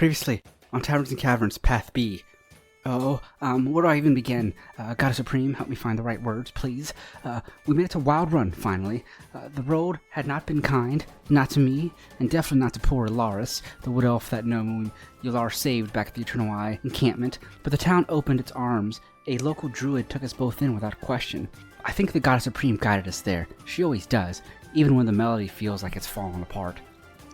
Previously, on Taverns and Caverns, Path B. Where do I even begin? Goddess Supreme, help me find the right words, please. We made it to Wild Run, finally. The road had not been kind, not to me, and definitely not to poor Ilaris, the wood elf that Nomu and Yelar saved back at the Eternal Eye encampment, but the town opened its arms. A local druid took us both in without question. I think the Goddess Supreme guided us there. She always does, even when the melody feels like it's falling apart.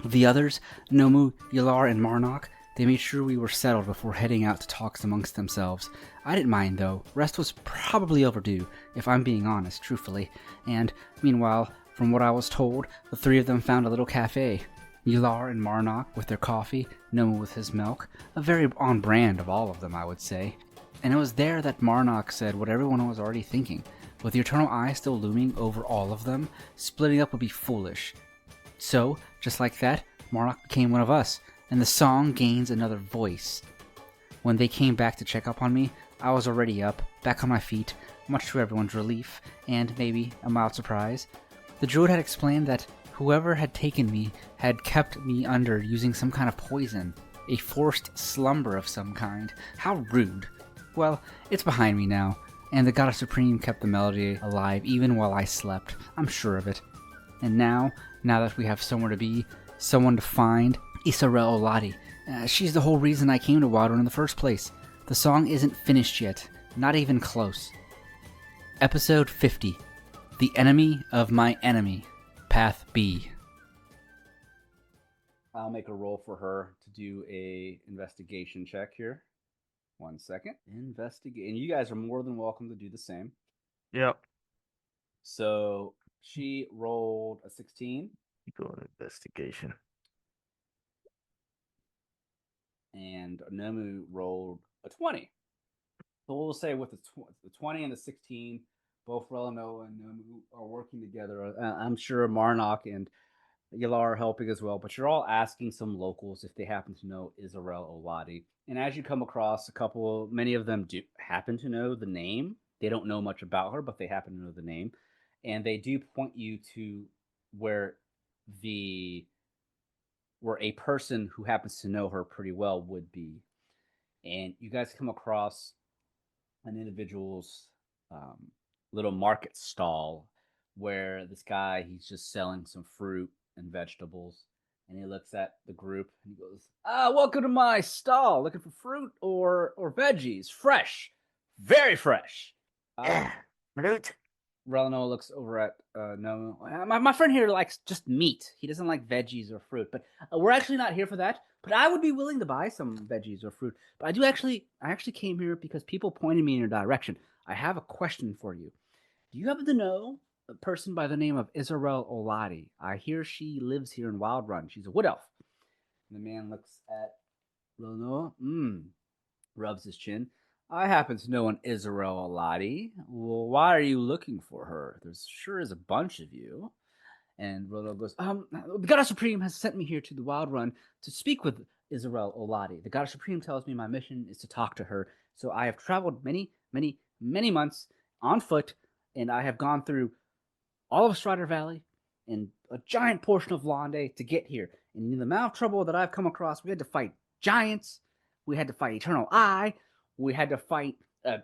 The others, Nomu, Yelar, and Marnock, they made sure we were settled before heading out to talks amongst themselves. I didn't mind, though. Rest was probably overdue, if I'm being honest, truthfully. And, meanwhile, from what I was told, the three of them found a little cafe. Yelar and Marnock with their coffee, Nomu with his milk. A very on-brand of all of them, I would say. And it was there that Marnock said what everyone was already thinking. With the Eternal Eye still looming over all of them, splitting up would be foolish. So, just like that, Marnock became one of us, and the song gains another voice. When they came back to check up on me, I was already up, back on my feet, much to everyone's relief, and maybe a mild surprise. The druid had explained that whoever had taken me had kept me under using some kind of poison, a forced slumber of some kind. How rude. Well, it's behind me now, and the Goddess Supreme kept the melody alive even while I slept. I'm sure of it. And now that we have somewhere to be, someone to find, Isarrel Oladi. She's the whole reason I came to Wild Run in the first place. The song isn't finished yet, not even close. Episode 50, The Enemy of My Enemy, Path B. I'll make a roll for her to do a investigation check here. 1 second. Investigate. And you guys are more than welcome to do the same. Yep. So she rolled a 16. Doing investigation. And Nomu rolled a 20. So we'll say with the 20 and the 16, both Relinoa and Nomu are working together. I'm sure Marnock and Yelar are helping as well, but you're all asking some locals if they happen to know Isarrel Oladi. And as you come across many of them do happen to know the name. They don't know much about her, but they happen to know the name. And they do point you to where a person who happens to know her pretty well would be. And you guys come across an individual's little market stall where this guy, he's just selling some fruit and vegetables. And he looks at the group and he goes, welcome to my stall. Looking for fruit or veggies? Fresh. Very fresh. Fruit. Relinoa looks over at Nomu. My friend here likes just meat. He doesn't like veggies or fruit. But we're actually not here for that. But I would be willing to buy some veggies or fruit. But I actually came here because people pointed me in your direction. I have a question for you. Do you happen to know a person by the name of Isarrel Oladi? I hear she lives here in Wild Run. She's a wood elf. And the man looks at Relinoa. Rubs his chin. I happen to know an Isarrel Oladi. Well, why are you looking for her? There sure is a bunch of you. And Relinoa goes, the Goddess Supreme has sent me here to the Wild Run to speak with Isarrel Oladi. The Goddess Supreme tells me my mission is to talk to her. So I have traveled many, many, many months on foot, and I have gone through all of Strider Valley and a giant portion of Londe to get here. And in the amount of trouble that I've come across, we had to fight giants. We had to fight Eternal Eye. We had to fight a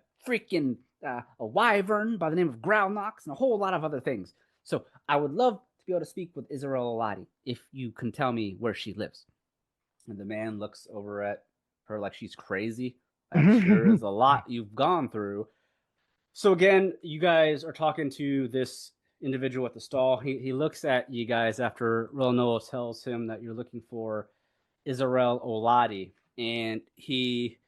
wyvern by the name of Growlnox and a whole lot of other things. So I would love to be able to speak with Isarrel Oladi if you can tell me where she lives. And the man looks over at her like she's crazy. I'm sure there's a lot you've gone through. So again, you guys are talking to this individual at the stall. He looks at you guys after Relinoa tells him that you're looking for Isarrel Oladi. And he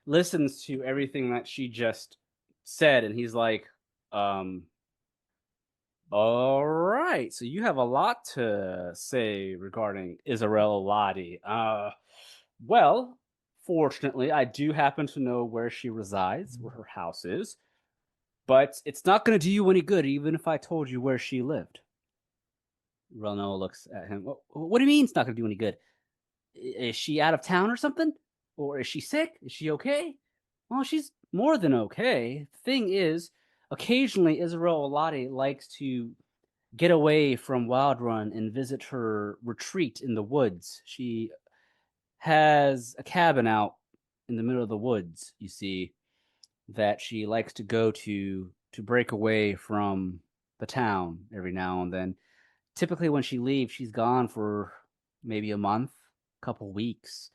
listens to everything that she just said, and he's like, all right, so you have a lot to say regarding Isarrel Oladi. Well, fortunately, I do happen to know where she resides, where her house is, but it's not going to do you any good, even if I told you where she lived. Relinoa looks at him. What do you mean it's not going to do any good? Is she out of town or something? Or is she sick? Is she okay? Well, she's more than okay. The thing is, occasionally Isarrel Oladi likes to get away from Wild Run and visit her retreat in the woods. She has a cabin out in the middle of the woods, you see, that she likes to go to break away from the town every now and then. Typically, when she leaves, she's gone for maybe a month, couple weeks.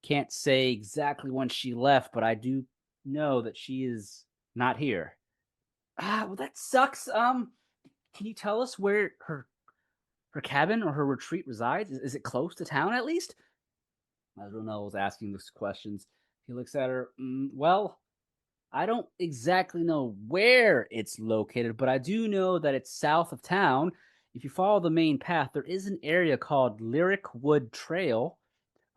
Can't say exactly when she left, but I do know that she is not here. Well, that sucks. Can you tell us where her cabin or her retreat resides? Is it close to town at least? Relinoa was asking these questions. He looks at her. Well, I don't exactly know where it's located, but I do know that it's south of town. If you follow the main path, there is an area called Lyric Wood Trail.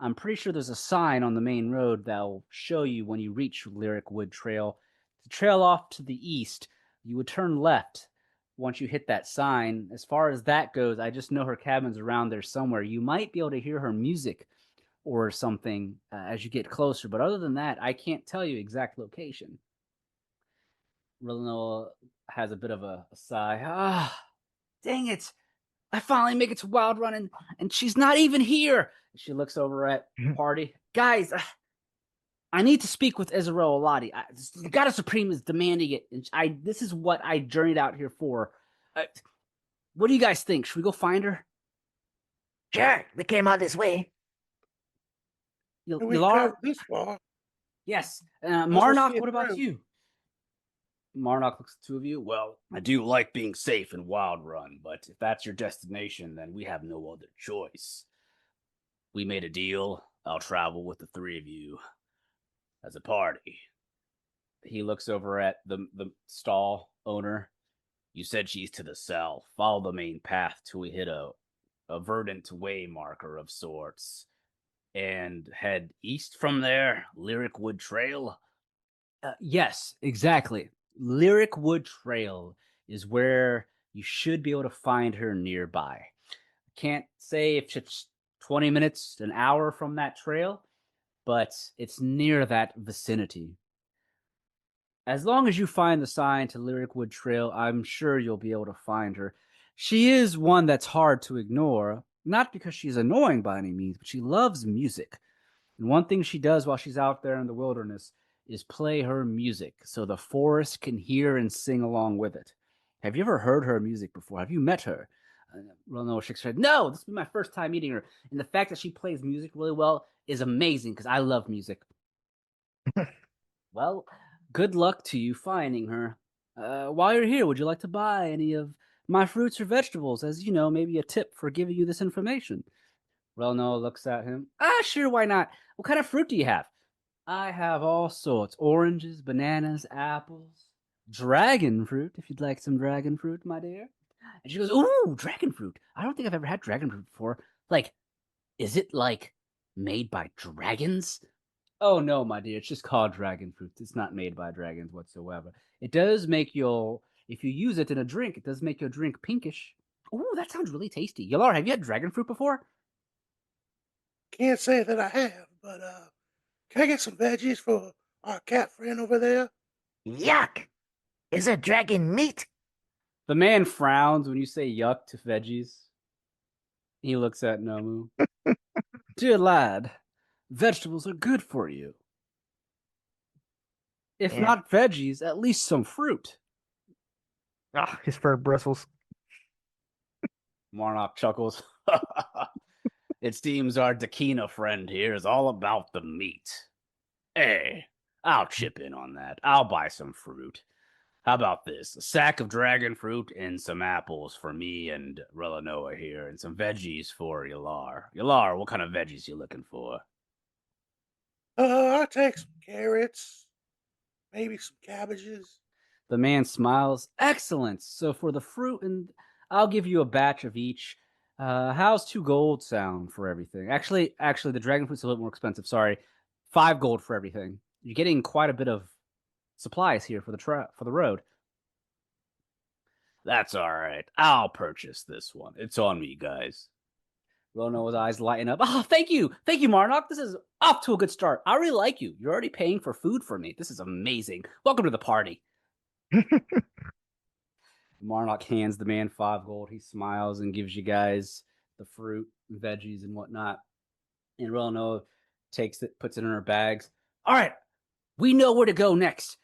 I'm pretty sure there's a sign on the main road that'll show you when you reach Lyric Wood Trail. The trail off to the east, you would turn left once you hit that sign. As far as that goes, I just know her cabin's around there somewhere. You might be able to hear her music or something as you get closer, but other than that, I can't tell you exact location. Relinoa has a bit of a sigh. Dang it! I finally make it to Wild Run, and she's not even here. She looks over at the party. Guys, I need to speak with Isarrel Oladi. The Goddess Supreme is demanding it, and this is what I journeyed out here for. What do you guys think? Should we go find her? Sure, we came all this way. We Yelar? traveled this far. Yes. Let's Marnock, see it what about through. you? Marnock looks at the two of you. Well, I do like being safe in Wild Run, but if that's your destination, then we have no other choice. We made a deal. I'll travel with the three of you as a party. He looks over at the stall owner. You said she's to the south. Follow the main path till we hit a verdant way marker of sorts. And head east from there, Lyric Wood Trail. Yes, exactly. Lyric Wood Trail is where you should be able to find her nearby. Can't say if it's 20 minutes, an hour from that trail, but it's near that vicinity. As long as you find the sign to Lyric Wood Trail, I'm sure you'll be able to find her. She is one that's hard to ignore, not because she's annoying by any means, but she loves music. And one thing she does while she's out there in the wilderness is play her music so the forest can hear and sing along with it. Have you ever heard her music before? Have you met her? Relinoa shakes her head. No, this will be my first time meeting her. And the fact that she plays music really well is amazing because I love music. Well, good luck to you finding her. While you're here, would you like to buy any of my fruits or vegetables as, maybe a tip for giving you this information? Relinoa looks at him. Sure, why not? What kind of fruit do you have? I have all sorts. Oranges, bananas, apples, dragon fruit, if you'd like some dragon fruit, my dear. And she goes, ooh, dragon fruit. I don't think I've ever had dragon fruit before. Like, is it, made by dragons? Oh, no, my dear. It's just called dragon fruit. It's not made by dragons whatsoever. It does make if you use it in a drink, it does make your drink pinkish. Ooh, that sounds really tasty. Yelar, have you had dragon fruit before? Can't say that I have, but can I get some veggies for our cat friend over there? Yuck! Is it dragon meat? The man frowns when you say yuck to veggies. He looks at Nomu. Dear lad, vegetables are good for you. If Yeah. not veggies, at least some fruit. His fur bristles. Marnock chuckles. It seems our Dakina friend here is all about the meat. Hey, I'll chip in on that. I'll buy some fruit. How about this? A sack of dragon fruit and some apples for me and Relinoa here, and some veggies for Yelar. Yelar, what kind of veggies you looking for? I'll take some carrots, maybe some cabbages. The man smiles. Excellent. So for the fruit, and I'll give you a batch of each. How's 2 gold sound for everything? Actually, the dragon fruit's a little more expensive. Sorry, 5 gold for everything. You're getting quite a bit of supplies here for the road. That's all right. I'll purchase this one. It's on me, guys. Relinoa's eyes lighten up. Oh, thank you, Marnock. This is off to a good start. I really like you. You're already paying for food for me. This is amazing. Welcome to the party. Marnock hands the man 5 gold. He smiles and gives you guys the fruit, veggies, and whatnot. And Relinoa takes it, puts it in her bags. All right, we know where to go next.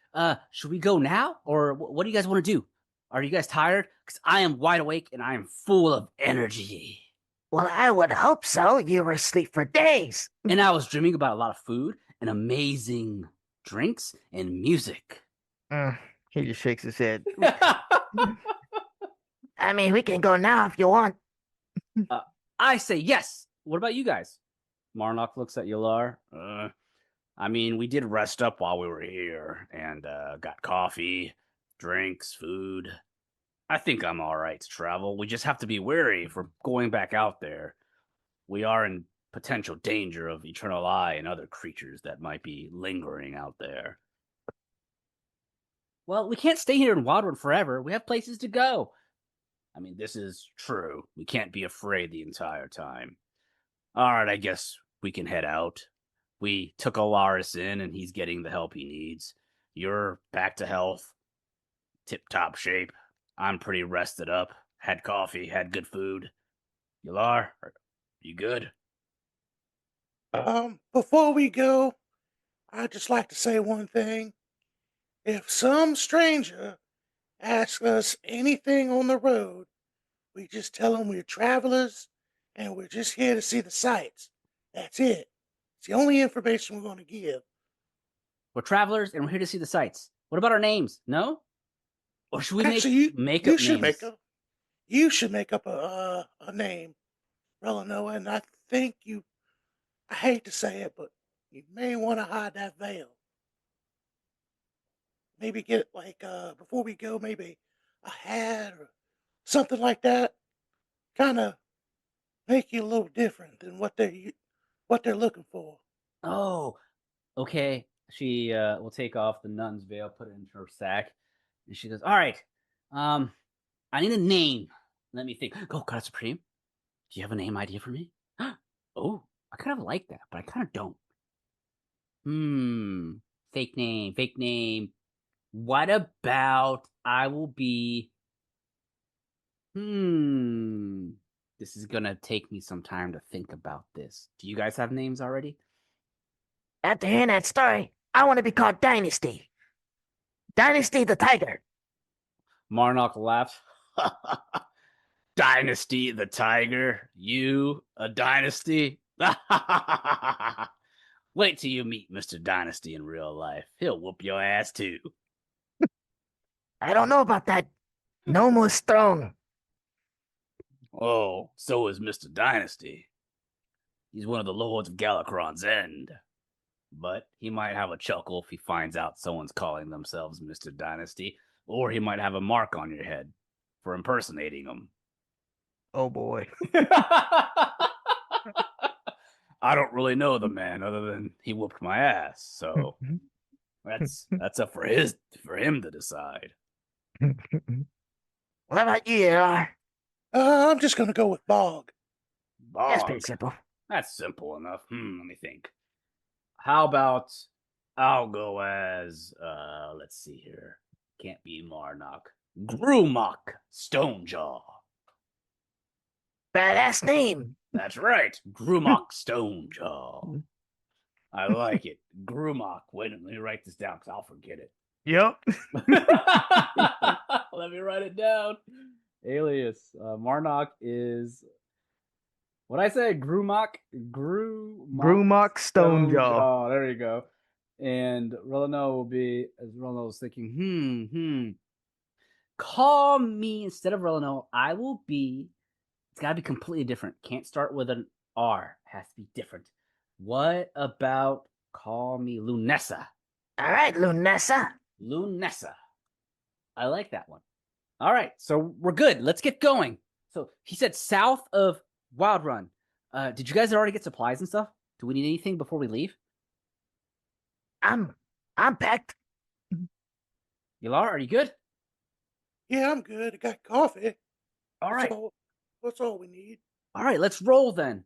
Should we go now, or what do you guys want to do? Are you guys tired? Because I am wide awake and I am full of energy. Well, I would hope so. You were asleep for days. And I was dreaming about a lot of food and amazing drinks and music. He just shakes his head. I mean, we can go now if you want. I say yes. What about you guys? Marnock looks at Yelar. I mean, we did rest up while we were here and got coffee, drinks, food. I think I'm all right to travel. We just have to be wary if we're going back out there. We are in potential danger of Eternal Eye and other creatures that might be lingering out there. Well, we can't stay here in Wildwood forever. We have places to go. I mean, this is true. We can't be afraid the entire time. All right, I guess we can head out. We took Alaris in, and he's getting the help he needs. You're back to health, tip-top shape. I'm pretty rested up. Had coffee, had good food. Yelar, are you good? Before we go, I'd just like to say one thing. If some stranger asks us anything on the road, we just tell them we're travelers and we're just here to see the sights. That's it. It's the only information we're going to give. We're travelers, and we're here to see the sights. What about our names? No? Or should we Actually, make you up should names? make up a name, Relinoa, and I think I hate to say it, but you may want to hide that veil. Maybe get before we go, maybe a hat or something like that. Kind of make you a little different than what they're looking for. Oh, okay. She will take off the nun's veil, put it into her sack, and she goes, "All right, I need a name. Let me think. Go, God Supreme. Do you have a name idea for me? Oh, I kind of like that, but I kind of don't. Fake name, fake name. What about I will be? This is gonna take me some time to think about this. Do you guys have names already? After hearing that story, I want to be called Dynasty. Dynasty the Tiger. Marnock laughs. Dynasty the Tiger? You, a dynasty? Wait till you meet Mr. Dynasty in real life. He'll whoop your ass too. I don't know about that. Nomu is strong. Oh, so is Mr. Dynasty. He's one of the lords of Galakron's End. But he might have a chuckle if he finds out someone's calling themselves Mr. Dynasty, or he might have a mark on your head for impersonating him. Oh boy. I don't really know the man other than he whooped my ass, so that's up for him to decide. What about you, Yelar? I'm just gonna go with Bog. That's Bog. pretty simple. That's simple enough. Let me think. How about I'll go as let's see here. Can't be Marnock. Grumok Stonejaw. Badass name. That's right. Grumok Stonejaw. I like it. Grumok. Wait, let me write this down because I'll forget it. Yep. Let me write it down. Alias. Marnock is what I say? Grumok Stonejaw. There you go. And Relinoa will be, as Relinoa was thinking, call me instead of Relinoa. I will be. It's got to be completely different. Can't start with an R. Has to be different. What about call me Lunessa? All right, Lunessa. Lunessa. I like that one. All right, so we're good. Let's get going. So he said south of Wild Run. Did you guys already get supplies and stuff? Do we need anything before we leave? I'm packed. Yelar, are you good? Yeah, I'm good. I got coffee. All right. That's all we need. All right, let's roll then.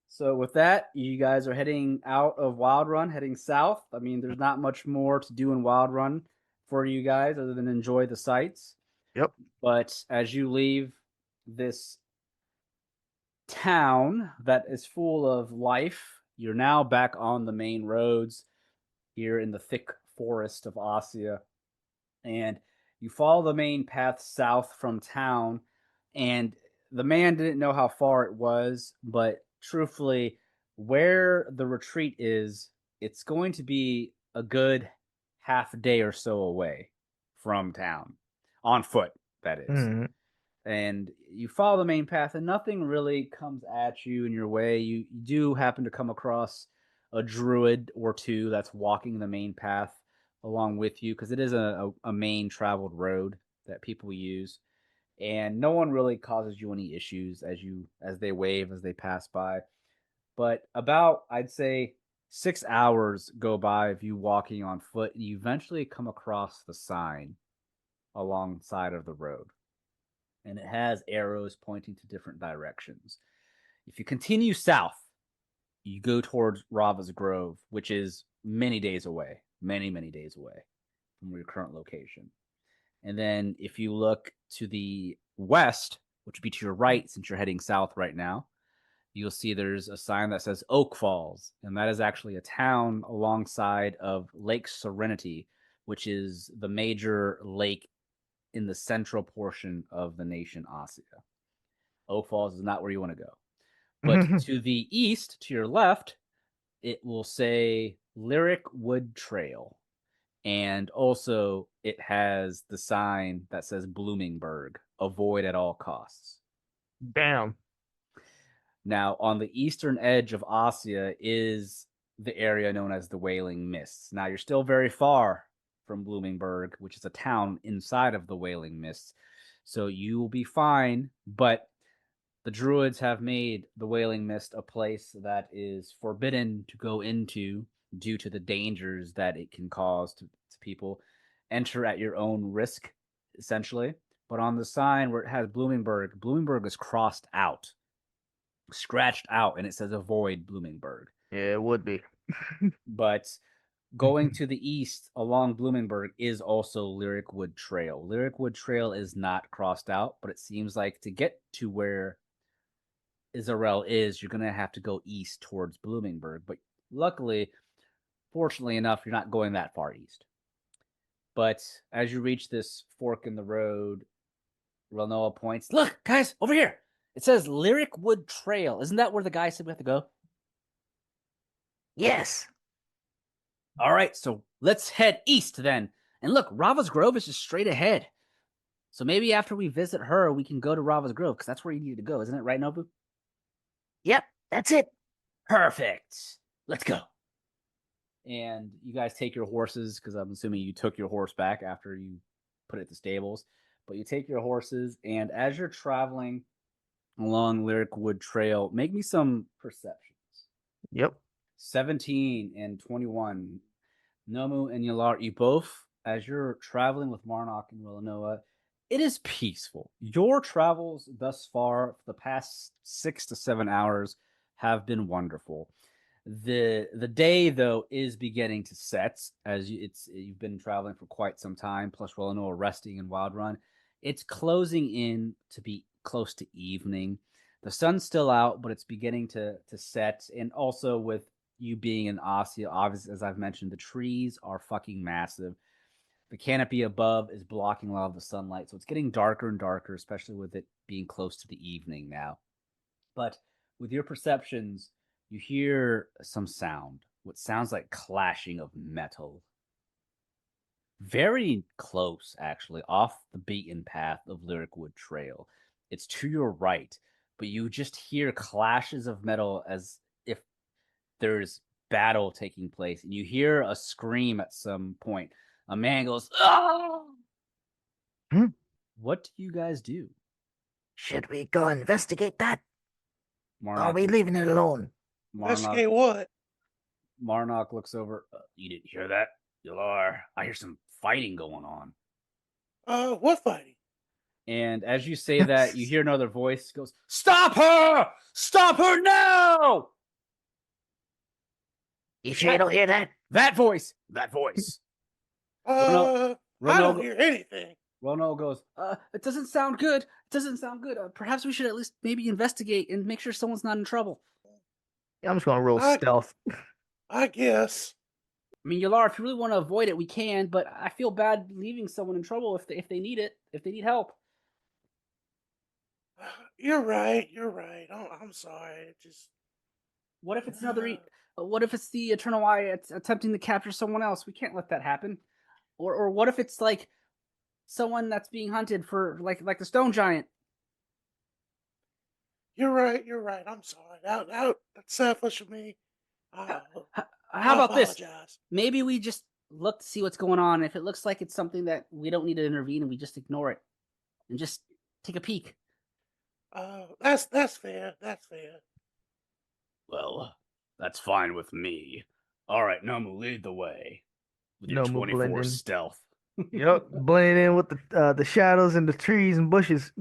So with that, you guys are heading out of Wild Run, heading south. I mean, there's not much more to do in Wild Run for you guys other than enjoy the sights. Yep. But as you leave this town that is full of life You're now back on the main roads here in the thick forest of Ossia, and you follow the main path south from town. And the man didn't know how far it was, but truthfully, where the retreat is, it's going to be a good half a day or so away from town, on foot, that is. Mhm. And you follow the main path, and nothing really comes at you in your way. You do happen to come across a druid or two that's walking the main path along with you, because it is a main traveled road that people use, and no one really causes you any issues as they wave as they pass by. But about, I'd say, 6 hours go by of you walking on foot, and you eventually come across the sign alongside of the road, and it has arrows pointing to different directions. If you continue south, you go towards Rava's Grove, which is many days away, many days away from your current location. And then if you look to the west, which would be to your right, since you're heading south right now, you'll see there's a sign that says Oak Falls, and that is actually a town alongside of Lake Serenity, which is the major lake in the central portion of the nation Ossia. Oak Falls is not where you want to go. But to the east, to your left, it will say Lyric Wood Trail. And also, it has the sign that says Bloomingburg, avoid at all costs. Damn. Now, on the eastern edge of Ossia is the area known as the Wailing Mists. Now, you're still very far from Bloomingburg, which is a town inside of the Wailing Mists. So you will be fine, but the druids have made the Wailing Mist a place that is forbidden to go into due to the dangers that it can cause to people. Enter at your own risk, essentially. But on the sign where it has Bloomingburg, Bloomingburg is crossed out, scratched out, and it says avoid Bloomingburg. Yeah, it would be. But going to the east along Bloomingburg is also Lyric Wood Trail. Lyric Wood Trail is not crossed out, but it seems like to get to where Isarrel is, you're going to have to go east towards Bloomingburg. But luckily, fortunately enough, you're not going that far east. But as you reach this fork in the road, Relinoa points, look, guys, over here. It says Lyric Wood Trail. Isn't that where the guy said we have to go? Yes. All right, so let's head east then. And look, Rava's Grove is just straight ahead. So maybe after we visit her, we can go to Rava's Grove, because that's where you need to go, isn't it right, Nobu? Yep, that's it. Perfect. Let's go. And you guys take your horses, because I'm assuming you took your horse back after you put it at the stables. But you take your horses, and as you're traveling along Lyric Wood Trail, make me some perceptions. Yep. 17 and 21. Nomu and Yelar, you both, as you're traveling with Marnock and Relinoa, it is peaceful. Your travels thus far, for the past 6 to 7 hours, have been wonderful. The day, though, is beginning to set, as you've been traveling for quite some time, plus Relinoa resting in Wild Run. It's closing in to be close to evening. The sun's still out, but it's beginning to set, and also with you being in Ossia, obviously, as I've mentioned, the trees are fucking massive. The canopy above is blocking a lot of the sunlight, so it's getting darker and darker, especially with it being close to the evening now. But with your perceptions, you hear some sound, what sounds like clashing of metal. Very close, actually, off the beaten path of Lyric Wood Trail. It's to your right, but you just hear clashes of metal as if there's battle taking place, and you hear a scream at some point. A man goes, "Ah!" What do you guys do? Should we go investigate that? Or are Marnock, we leaving it alone? Investigate what? Marnock looks over. You didn't hear that? Yelar, I hear some fighting going on. What fighting? And as you say that, you hear another voice goes, "Stop her! Stop her now!" You sure you don't hear that? That voice! That voice! I Ronaldo- don't hear anything. Ronald goes, it doesn't sound good. It doesn't sound good. Perhaps we should at least maybe investigate and make sure someone's not in trouble. I'm just gonna roll I- stealth. I guess. I mean, Yelar, if you really want to avoid it, we can. But I feel bad leaving someone in trouble if they need it, if they need help. You're right. You're right. I'm sorry. It just. What if it's what if it's the Eternal Eye attempting to capture someone else? We can't let that happen. Or what if it's like someone that's being hunted for like the Stone Giant? You're right. You're right. I'm sorry. That's selfish of me. How I about this? apologize. Maybe we just look to see what's going on. If it looks like it's something that we don't need to intervene, and we just ignore it and just take a peek. That's fair. That's fair. Well, that's fine with me. All right, Nomu, lead the way with your Nomu 24 blending. stealth. Yep, blending in with the shadows and the trees and bushes.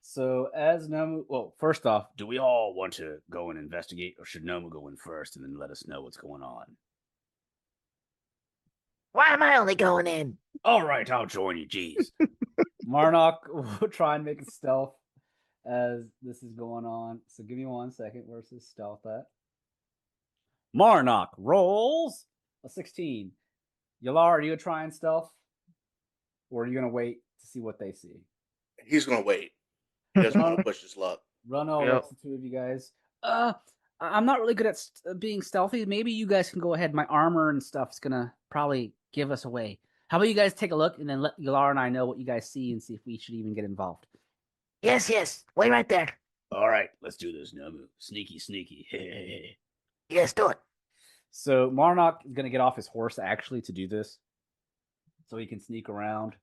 So as Nomu, Well, first off, do we all want to go and investigate, or should Nomu go in first and then let us know what's going on? Why am I only going in? All right, I'll join you. Jeez. Marnock will try and make a stealth as this is going on. So give me 1 second. Where's his stealth at? Marnock rolls a 16. Yelar, are you gonna try and stealth? Or are you gonna wait to see what they see? He's gonna wait. He doesn't want to push his luck. Runo, Yep. that's the two of you guys. I'm not really good at being stealthy. Maybe you guys can go ahead. My armor and stuff is gonna probably give us away. How about you guys take a look and then let Yelar and I know what you guys see and see if we should even get involved. Yes. Wait right there. All right, let's do this, Nomu. Sneaky, sneaky. Yes, do it. So Marnock is gonna get off his horse actually to do this, so he can sneak around.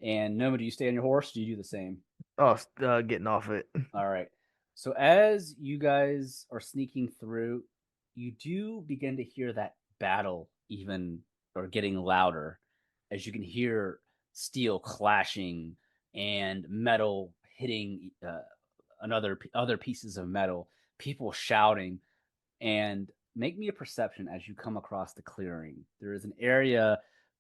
And Noma, do you stay on your horse? Do you do the same? Oh, getting off it. All right. So as you guys are sneaking through, you do begin to hear that battle even or getting louder as you can hear steel clashing and metal hitting other pieces of metal, people shouting, and make me a perception as you come across the clearing. There is an area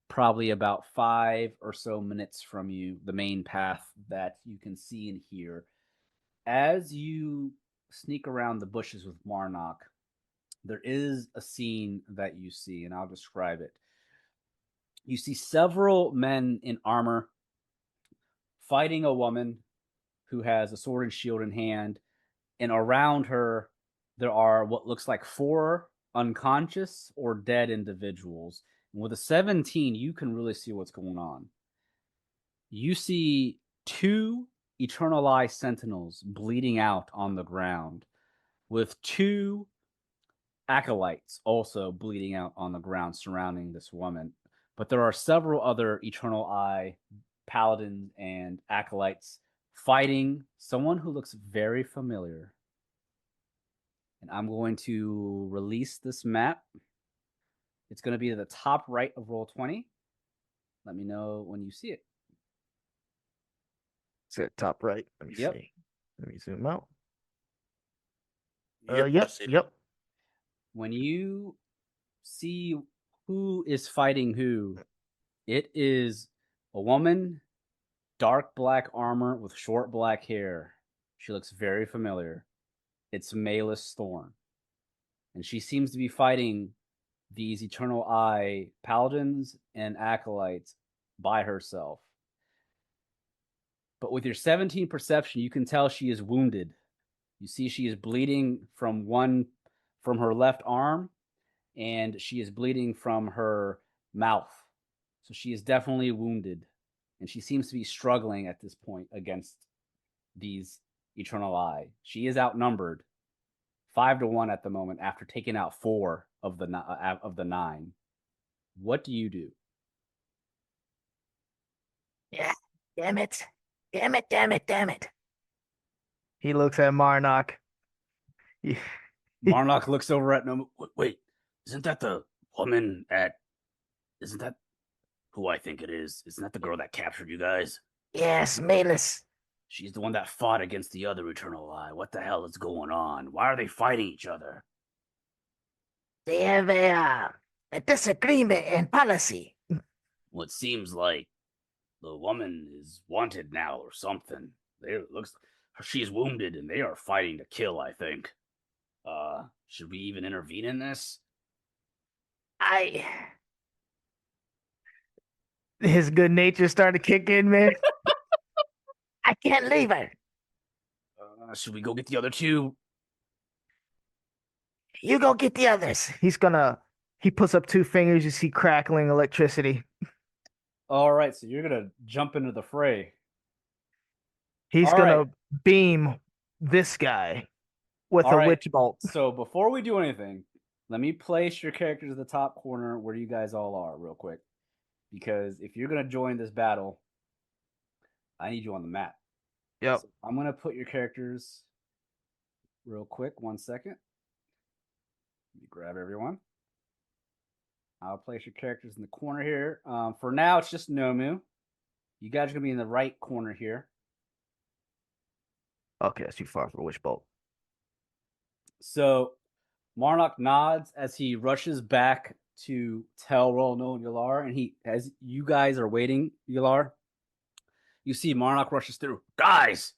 probably about 5 or so minutes from you, the main path that you can see and hear. As you sneak around the bushes with Marnock, there is a scene that you see, and I'll describe it. You see several men in armor fighting a woman who has a sword and shield in hand, and around her there are what looks like 4 unconscious or dead individuals. And with a 17, you can really see what's going on. You see 2 Eternal Eye Sentinels bleeding out on the ground, with 2 acolytes also bleeding out on the ground surrounding this woman. But there are several other Eternal Eye paladins and acolytes fighting someone who looks very familiar. And I'm going to release this map. It's going to be at the top right of Roll-20. Let me know when you see it. It's at top right. Let me Yep. see. Let me zoom out. I Yep. see. Yep. When you see who is fighting who, it is a woman, dark black armor with short black hair. She looks very familiar. It's Malus Thorn. And she seems to be fighting these Eternal Eye paladins and acolytes by herself. But with your 17 perception, you can tell she is wounded. You see she is bleeding from her left arm, and she is bleeding from her mouth. So she is definitely wounded, and she seems to be struggling at this point against these Eternal Eye. She is outnumbered 5-1 at the moment after taking out 4 of the 9. What do you do? Yeah. Damn it. Damn it. He looks at Marnock. Marnock looks over at Nomu. Wait, isn't that the woman Isn't that who I think it is? Isn't that the girl that captured you guys? Yes, Malus. She's the one that fought against the other Eternal Eye. What the hell is going on? Why are they fighting each other? They have a disagreement in policy. Well, it seems like the woman is wanted now or something. She's wounded and they are fighting to kill, I think. Should we even intervene in this? His good nature started to kick in, man. I can't leave her. Should we go get the other two? You go get the others. He puts up 2 fingers, you see crackling electricity. All right, so you're gonna jump into the fray. He's All gonna right. beam this guy with All a right. witch bolt. So before we do anything, let me place your characters at the top corner where you guys all are, real quick. Because if you're gonna join this battle, I need you on the map. Yep. So I'm gonna put your characters real quick. 1 second. Let me grab everyone. I'll place your characters in the corner here. For now, it's just Nomu. You guys are gonna be in the right corner here. Okay, that's too far for a witch bolt. So Marnock nods as he rushes back to tell Relinoa and Yelar, and as you guys are waiting, Yelar, you see Marnock rushes through. Guys,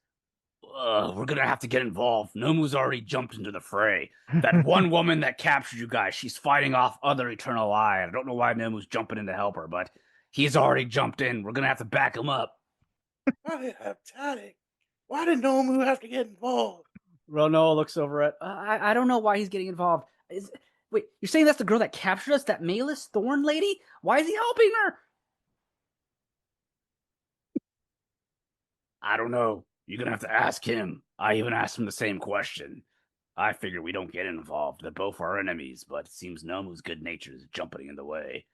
we're gonna have to get involved. Nomu's already jumped into the fray. That one woman that captured you guys, she's fighting off other Eternal Eye. I don't know why Nomu's jumping in to help her, but he's already jumped in. We're gonna have to back him up. Why did Nomu have to get involved? Relinoa looks over at. I don't know why he's getting involved. Wait, you're saying that's the girl that captured us, that Malus Thorn lady? Why is he helping her? I don't know. You're gonna have to ask him. I even asked him the same question. I figure we don't get involved. They're both our enemies, but it seems Nomu's good nature is jumping in the way.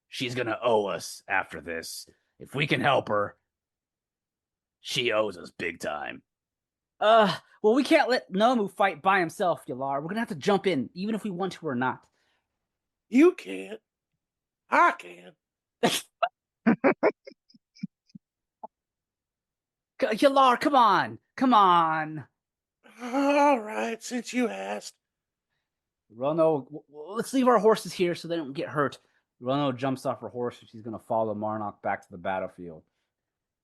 She's gonna owe us after this. If we can help her, she owes us big time. Well, we can't let Nomu fight by himself, Yelar. We're gonna have to jump in, even if we want to or not. You can't. I can. Yelar, come on. Come on. All right, since you asked. Relinoa, let's leave our horses here so they don't get hurt. Relinoa jumps off her horse and she's going to follow Marnock back to the battlefield.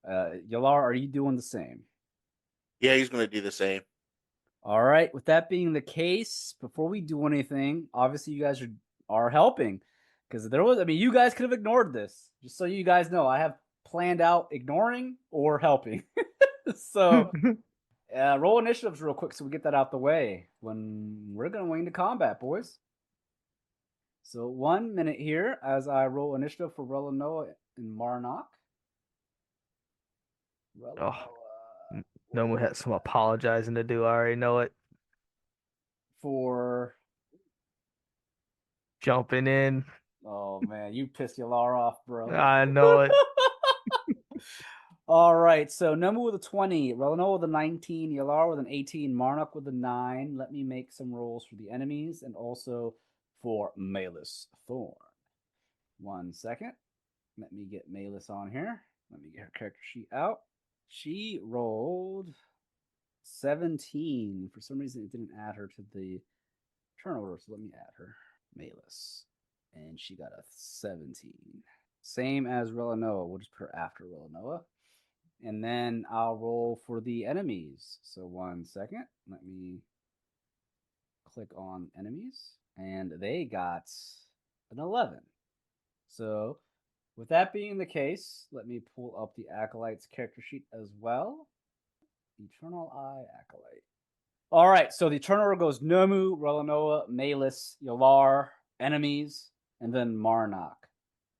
Yelar, are you doing the same? Yeah, he's going to do the same. All right. With that being the case, before we do anything, obviously you guys are helping. Because you guys could have ignored this. Just so you guys know, I have planned out ignoring or helping. So, roll initiatives real quick so we get that out the way. When we're going to wing to combat, boys. So 1 minute here as I roll initiative for Relinoa and Marnock. Nomu has some apologizing to do. I already know it. For jumping in. Oh man, you pissed Yelar off, bro. I know it. All right, so Nomu with a 20, Relinoa with a 19, Yelar with an 18, Marnock with a 9. Let me make some rolls for the enemies and also for Malus Thorn. 1 second. Let me get Malus on here. Let me get her character sheet out. She rolled 17. For some reason, it didn't add her to the turn order, so let me add her. Malus. And she got a 17. Same as Relinoa. We'll just put her after Relinoa. And then I'll roll for the enemies. So 1 second. Let me click on enemies. And they got an 11. So with that being the case, let me pull up the Acolyte's character sheet as well. Eternal Eye Acolyte. All right, so the turn order goes Nomu, Relinoa, Malus, Yelar, enemies, and then Marnock.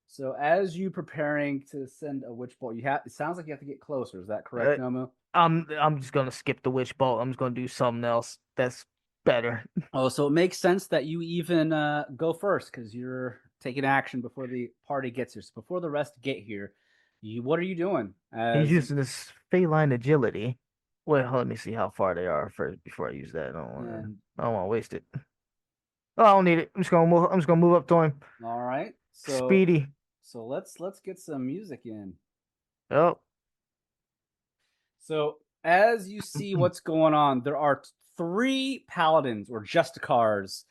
So as you preparing to send a witch bolt, it sounds like you have to get closer. Is that correct, Nomu? I'm just gonna skip the witch bolt. I'm just gonna do something else that's better. Oh, so it makes sense that you even go first because you're taking action before the party gets here. So before the rest get here, what are you doing? He's using this feline agility. Well, let me see how far they are first before I use that. I don't want to waste it. Oh, I don't need it. I'm just gonna move up to him. All right. So speedy. So let's get some music in. Oh. So as you see what's going on, there are 3 paladins or justicars.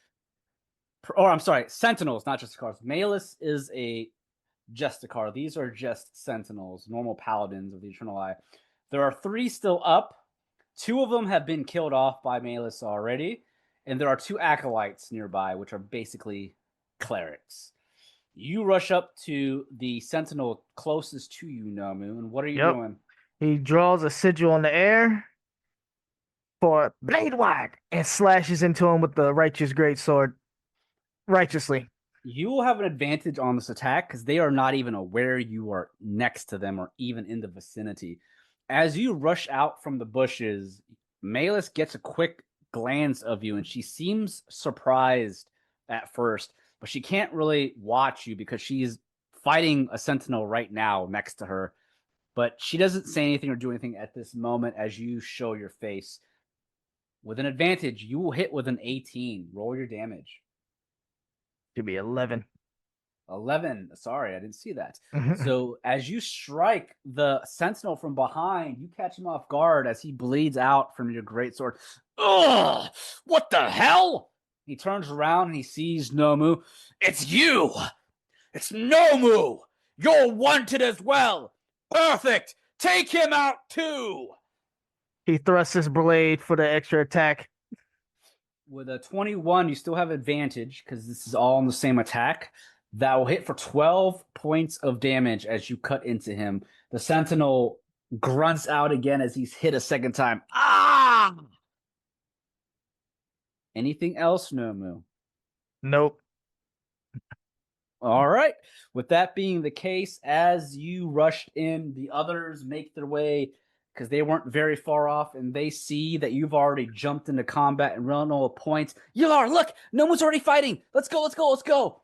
Or I'm sorry, sentinels, not justicars. Malus is a justicar. These are just sentinels, normal paladins of the Eternal Eye. There are 3 still up. 2 of them have been killed off by Malus already. and there are 2 acolytes nearby, which are basically clerics. You rush up to the sentinel closest to you, Nomu, and what are you doing? He draws a sigil in the air for blade wide and slashes into him with the righteous greatsword righteously. You will have an advantage on this attack because they are not even aware you are next to them or even in the vicinity. As you rush out from the bushes, Malus gets a quick glance of you, and she seems surprised at first, but she can't really watch you because she's fighting a sentinel right now next to her. But she doesn't say anything or do anything at this moment as you show your face. With an advantage, you will hit with an 18. Roll your damage. Should be 11. 11. Sorry, I didn't see that. So as you strike the sentinel from behind, you catch him off guard as he bleeds out from your greatsword. Ugh! What the hell? He turns around and he sees Nomu. It's you! It's Nomu! You're wanted as well! Perfect! Take him out too! He thrusts his blade for the extra attack. With a 21, you still have advantage because this is all on the same attack. That will hit for 12 points of damage as you cut into him. The sentinel grunts out again as he's hit a second time. Ah! Anything else, Nomu? Nope. All right. With that being the case, as you rushed in, the others make their way because they weren't very far off, and they see that you've already jumped into combat, and Relinoa points, Yelar, look! Nomu's already fighting! Let's go, let's go, let's go!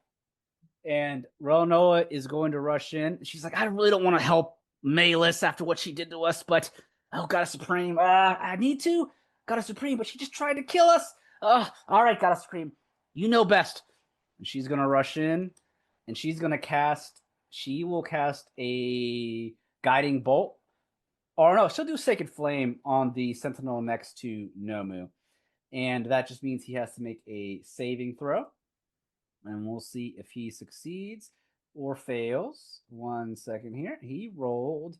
And Relinoa is going to rush in. She's like, I really don't want to help Malus after what she did to us, but, oh, Goddess Supreme, I need to. Goddess Supreme, but she just tried to kill us. All right, Goddess Supreme, you know best. And she's going to rush in, and she will cast a Guiding Bolt. Or no, she'll do Sacred Flame on the sentinel next to Nomu. And that just means he has to make a saving throw. And we'll see if he succeeds or fails. 1 second here. He rolled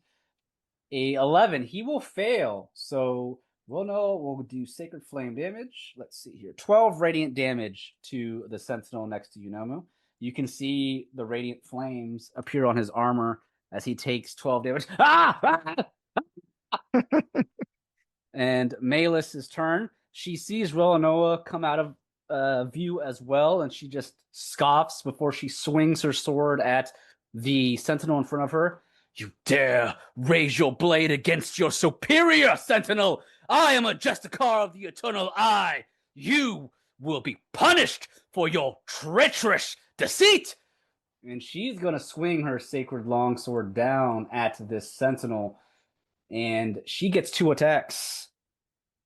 a 11. He will fail. So we'll do Sacred Flame damage. Let's see here. 12 radiant damage to the sentinel next to Nomu. You can see the radiant flames appear on his armor as he takes 12 damage. And Malus' turn. She sees Relinoa come out of view as well, and she just scoffs before she swings her sword at the sentinel in front of her. You dare raise your blade against your superior, sentinel! I am a Justicar of the Eternal Eye! You will be punished for your treacherous deceit! And she's going to swing her sacred longsword down at this sentinel, and she gets 2 attacks.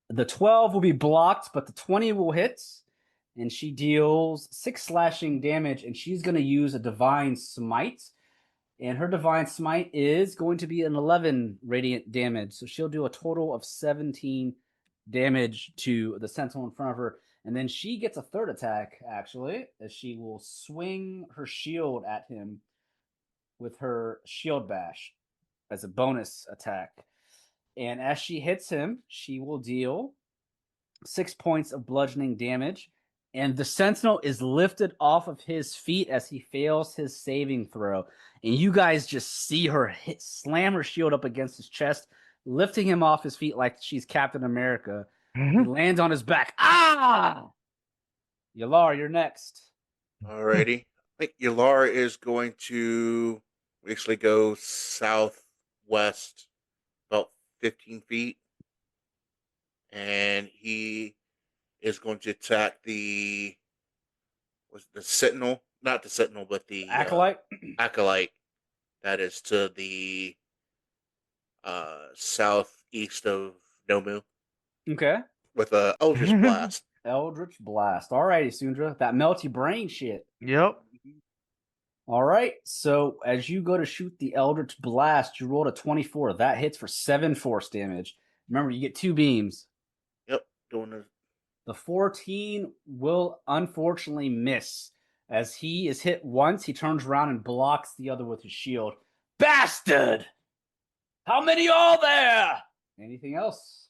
The 12 will be blocked, but the 20 will hit, and she deals 6 slashing damage, and she's going to use a Divine Smite, and her Divine Smite is going to be an 11 radiant damage, so she'll do a total of 17 damage to the sentinel in front of her, and then she gets a 3rd attack, actually, as she will swing her shield at him with her Shield Bash as a bonus attack. And as she hits him, she will deal 6 points of bludgeoning damage. And the sentinel is lifted off of his feet as he fails his saving throw. And you guys just see her slam her shield up against his chest, lifting him off his feet like she's Captain America. He lands on his back. Ah! Yelar, you're next. Alrighty. I think Yelar is going to basically go southwest about 15 feet. And he is going to attack the sentinel, not the sentinel, but the Acolyte? Acolyte that is to the southeast of Nomu Okay. with a Eldritch Blast. Eldritch Blast. Alrighty, Sundra. That melty brain shit. Yep. All right. So as you go to shoot the Eldritch Blast, you rolled a 24. That hits for 7 force damage. Remember, you get 2 beams. Yep, doing it. The 14 will unfortunately miss. As he is hit once, he turns around and blocks the other with his shield. Bastard! How many are there? Anything else?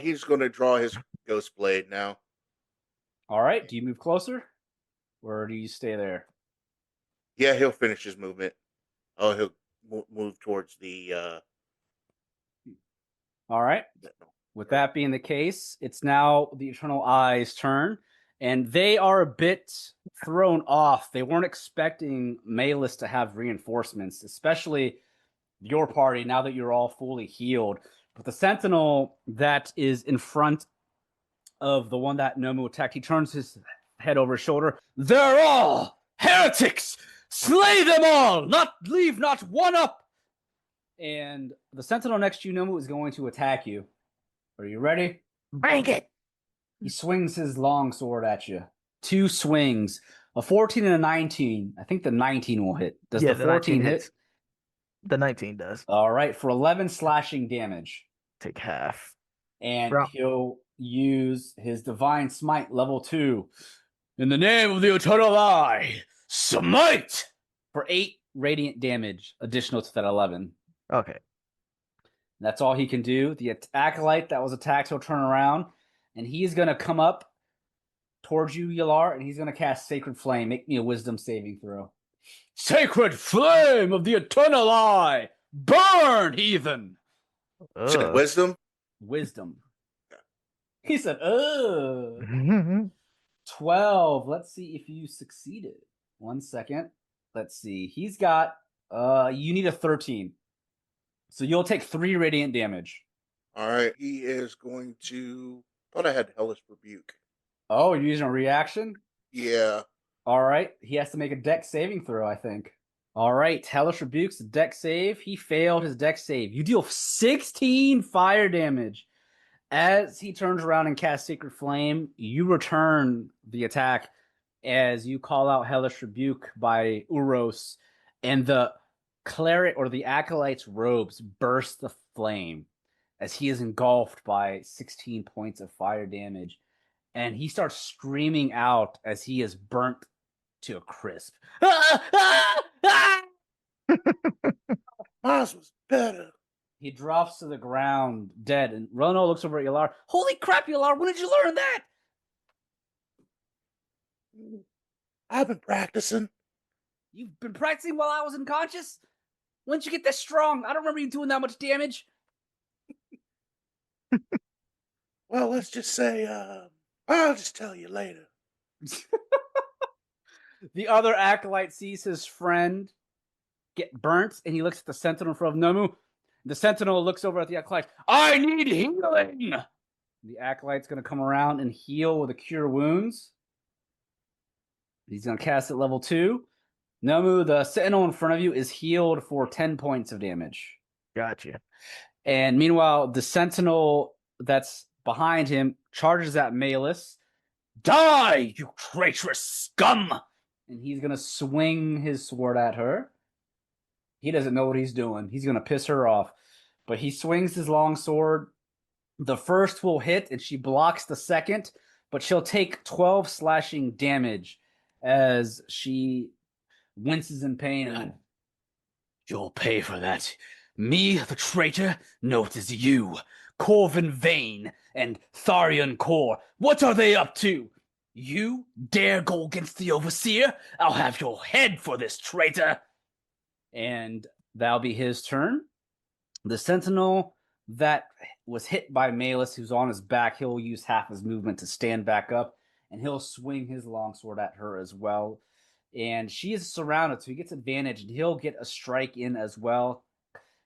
He's going to draw his Ghost Blade now. All right. Do you move closer, or do you stay there? Yeah, he'll finish his movement. Oh, he'll move towards the. All right. With that being the case, it's now the Eternal Eye's turn, and they are a bit thrown off. They weren't expecting Malus to have reinforcements, especially your party, now that you're all fully healed. But the Sentinel that is in front of the one that Nomu attacked, he turns his head over his shoulder. They're all heretics! Slay them all! Leave not one up! And the Sentinel next to you, Nomu, is going to attack you. Are you ready? Bring it. He swings his long sword at you. 2 swings. A 14 and a 19. I think the 19 will hit. Does the 14 hit? Hits. The 19 does. All right, for 11 slashing damage. Take half. And he'll use his Divine Smite level 2. In the name of the Eternal Eye, smite! For 8 radiant damage, additional to that 11. Okay. That's all he can do. The Acolyte that was attacked, he'll turn around, and he's going to come up towards you, Yelar, and he's going to cast Sacred Flame. Make me a Wisdom saving throw. Sacred Flame of the Eternal Eye! Burn, heathen! Wisdom? Wisdom. He said, 12. Let's see if you succeeded. 1 second. Let's see. He's got, you need a 13. So you'll take 3 radiant damage. All right. He is going to. Thought I had Hellish Rebuke. Oh, you're using a reaction? Yeah. All right. He has to make a dex saving throw, I think. All right. Hellish Rebuke's a dex save. He failed his dex save. You deal 16 fire damage. As he turns around and casts Sacred Flame, you return the attack as you call out Hellish Rebuke by Uros, and the cleric or the acolyte's robes burst the flame as he is engulfed by 16 points of fire damage, and he starts screaming out as he is burnt to a crisp. Mine was better. He drops to the ground dead, and Relinoa looks over at Yelar. Holy crap, Yelar, when did you learn that? I've been practicing. You've been practicing while I was unconscious? When did you get that strong? I don't remember you doing that much damage. Well, let's just say, I'll just tell you later. The other acolyte sees his friend get burnt, and he looks at the Sentinel in front of Nomu. The Sentinel looks over at the acolyte. I need healing! The acolyte's going to come around and heal with a Cure Wounds. He's going to cast at level 2. Nomu, the Sentinel in front of you, is healed for 10 points of damage. Gotcha. And meanwhile, the Sentinel that's behind him charges at Malus. Die, you traitorous scum! And he's going to swing his sword at her. He doesn't know what he's doing. He's going to piss her off. But he swings his long sword. The first will hit, and she blocks the second. But she'll take 12 slashing damage as she winces in pain. You'll pay for that. Me, the traitor? No, it is you. Corvin Vane and Tharion Kor. What are they up to? You dare go against the Overseer? I'll have your head for this, traitor. And that'll be his turn. The Sentinel that was hit by Malus, who's on his back, he'll use half his movement to stand back up, and he'll swing his longsword at her as well. And she is surrounded, so he gets advantage, and he'll get a strike in as well,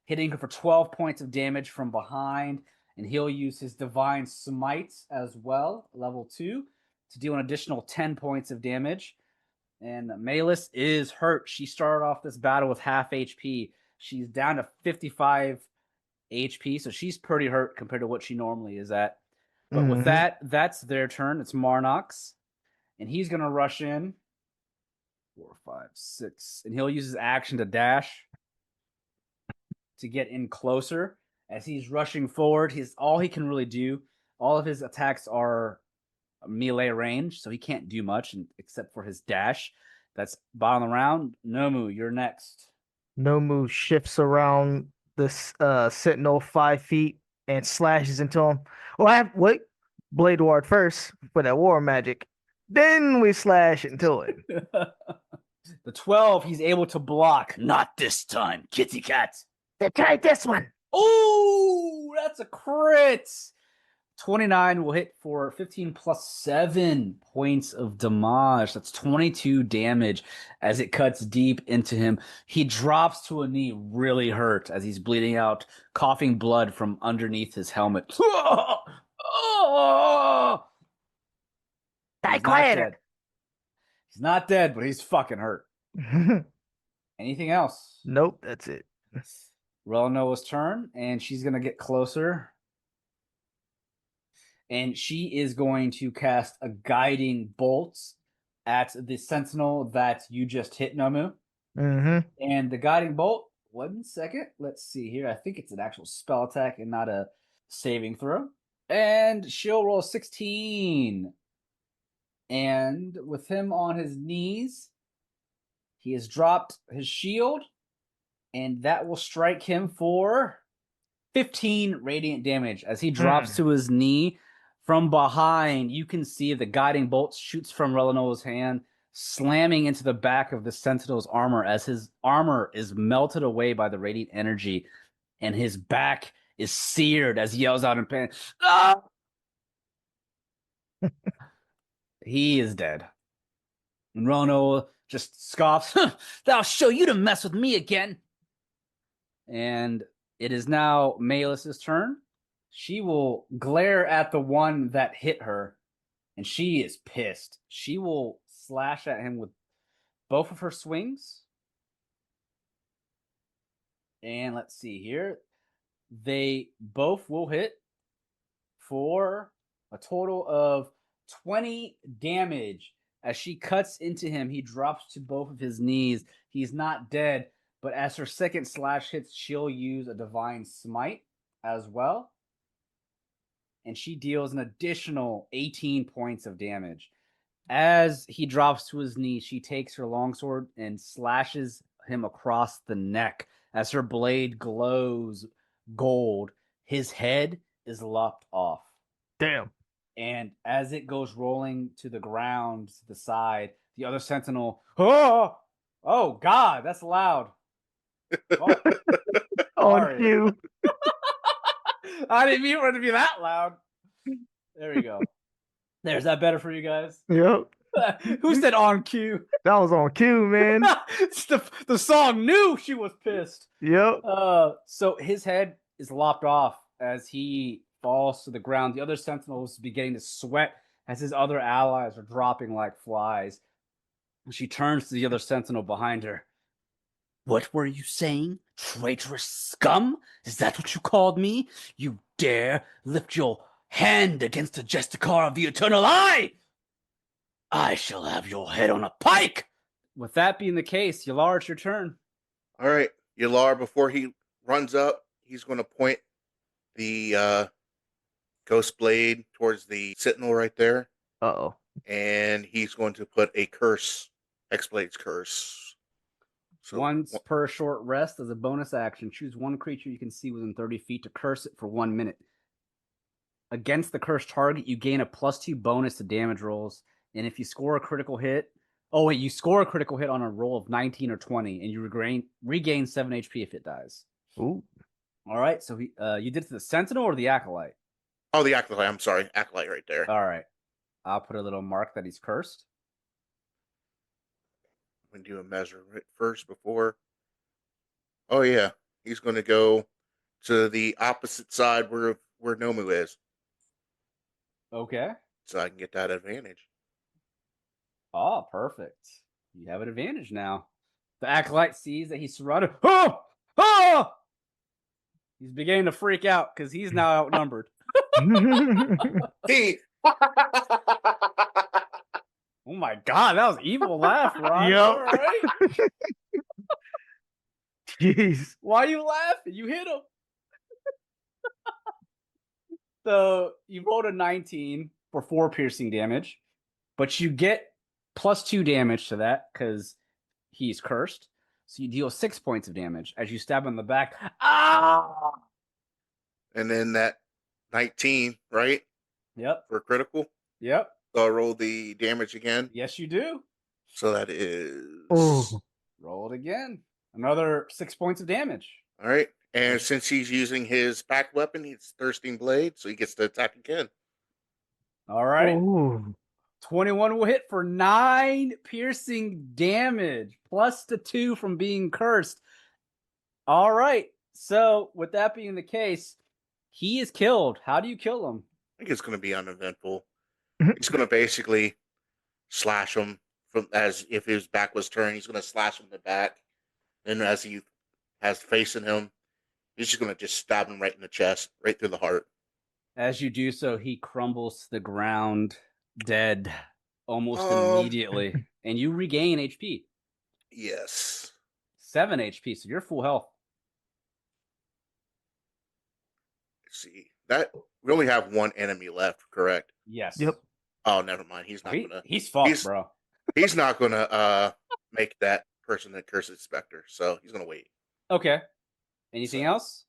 hitting her for 12 points of damage from behind, and he'll use his Divine Smite as well, level 2, to deal an additional 10 points of damage. And Malus is hurt. She started off this battle with half HP. She's down to 55 HP, so she's pretty hurt compared to what she normally is at. But with that, that's their turn. It's Marnock's, and he's going to rush in. 4, 5, 6. And he'll use his action to dash to get in closer. As he's rushing forward, all he can really do, all of his attacks are melee range, so he can't do much except for his dash. That's bottom of the round. Nomu, you're next. Nomu shifts around this Sentinel 5 feet and slashes into him. Wait, Blade Ward first for that war magic. Then we slash into him. The 12, he's able to block. Not this time, kitty cat. Then try this one. Oh, that's a crit. 29 will hit for 15 plus 7 points of damage. That's 22 damage as it cuts deep into him. He drops to a knee, really hurt as he's bleeding out, coughing blood from underneath his helmet. Die He's not quieter. dead. He's not dead, but he's fucking hurt. Anything else? Nope, that's it. Relinoa's turn, and she's going to get closer. And she is going to cast a guiding bolt at the sentinel that you just hit, Nomu. Mm-hmm. And the guiding bolt, 1 second. Let's see here. I think it's an actual spell attack and not a saving throw. And she'll roll 16. And with him on his knees, he has dropped his shield. And that will strike him for 15 radiant damage. As he drops to his knee, from behind, you can see the guiding bolt shoots from Relinoa's hand, slamming into the back of the Sentinel's armor as his armor is melted away by the radiant energy, and his back is seared as he yells out in pain. Ah! He is dead. And Relinoa just scoffs, "Thou show you to mess with me again." And it is now Maelis's turn. She will glare at the one that hit her, and she is pissed. She will slash at him with both of her swings. And let's see here. They both will hit for a total of 20 damage. As she cuts into him, he drops to both of his knees. He's not dead, but as her second slash hits, she'll use a divine smite as well. And she deals an additional 18 points of damage. As he drops to his knee, she takes her longsword and slashes him across the neck. As her blade glows gold, his head is lopped off. Damn. And as it goes rolling to the ground, to the side, the other sentinel, oh God, that's loud. Oh, On sorry. cue. I didn't mean for it to be that loud. There you go. There's that better for you guys? Yep. Who said on cue? That was on cue, man. the song knew she was pissed. Yep. So his head is lopped off as he falls to the ground. The other sentinels beginning to sweat as his other allies are dropping like flies. She turns to the other sentinel behind her. "What were you saying? Traitorous scum? Is that what you called me? You dare lift your hand against the Justicar of the Eternal Eye? I shall have your head on a pike!" With that being the case, Yelar, it's your turn. All right, Yelar, before he runs up, he's going to point the ghost blade towards the sentinel right there. Uh-oh. And he's going to put a curse, Hexblade's curse. So Once per short rest, as a bonus action, choose one creature you can see within 30 feet to curse it for 1 minute. Against the cursed target, you gain a +2 bonus to damage rolls. And if you score a critical hit, you score a critical hit on a roll of 19 or 20, and you regain 7 HP if it dies. Ooh. All right, so you did it to the Sentinel or the Acolyte? Oh, the Acolyte. I'm sorry. Acolyte right there. All right. I'll put a little mark that he's cursed. I'm going to do a measurement first before. Oh, yeah. He's going to go to the opposite side where Nomu is. Okay. So I can get that advantage. Oh, perfect. You have an advantage now. The Acolyte sees that he's surrounded. Oh! Oh! He's beginning to freak out because he's now outnumbered. Hey! Oh my God, that was evil laugh, Ron. Yep. All right. Jeez. Why are you laughing? You hit him. So you rolled a 19 for 4 piercing damage, but you get +2 damage to that because he's cursed. So you deal 6 points of damage as you stab him in the back. Ah! And then that 19, right? Yep. For critical. Yep. So I roll the damage again. Yes, you do. So that is Oh, Roll it again. Another 6 points of damage. all right. And since he's using his pack weapon, he's Thirsting Blade, so he gets to attack again. All right. ooh. 21 will hit for 9 piercing damage, plus the 2 from being cursed. All right. So, with that being the case, he is killed. How do you kill him? I think it's going to be uneventful. He's going to basically slash him from as if his back was turned. He's going to slash him in the back, and as he has facing him, he's just going to just stab him right in the chest, right through the heart. As you do so, he crumbles to the ground, dead, almost immediately, and you regain HP. Yes. 7 HP, so you're full health. Let's see that we only have one enemy left, correct? Yes. Yep. Oh, never mind. He's not gonna. He's fucked, he's- bro. He's not gonna make that person that curses Spectre, so he's gonna wait. Okay. Anything else?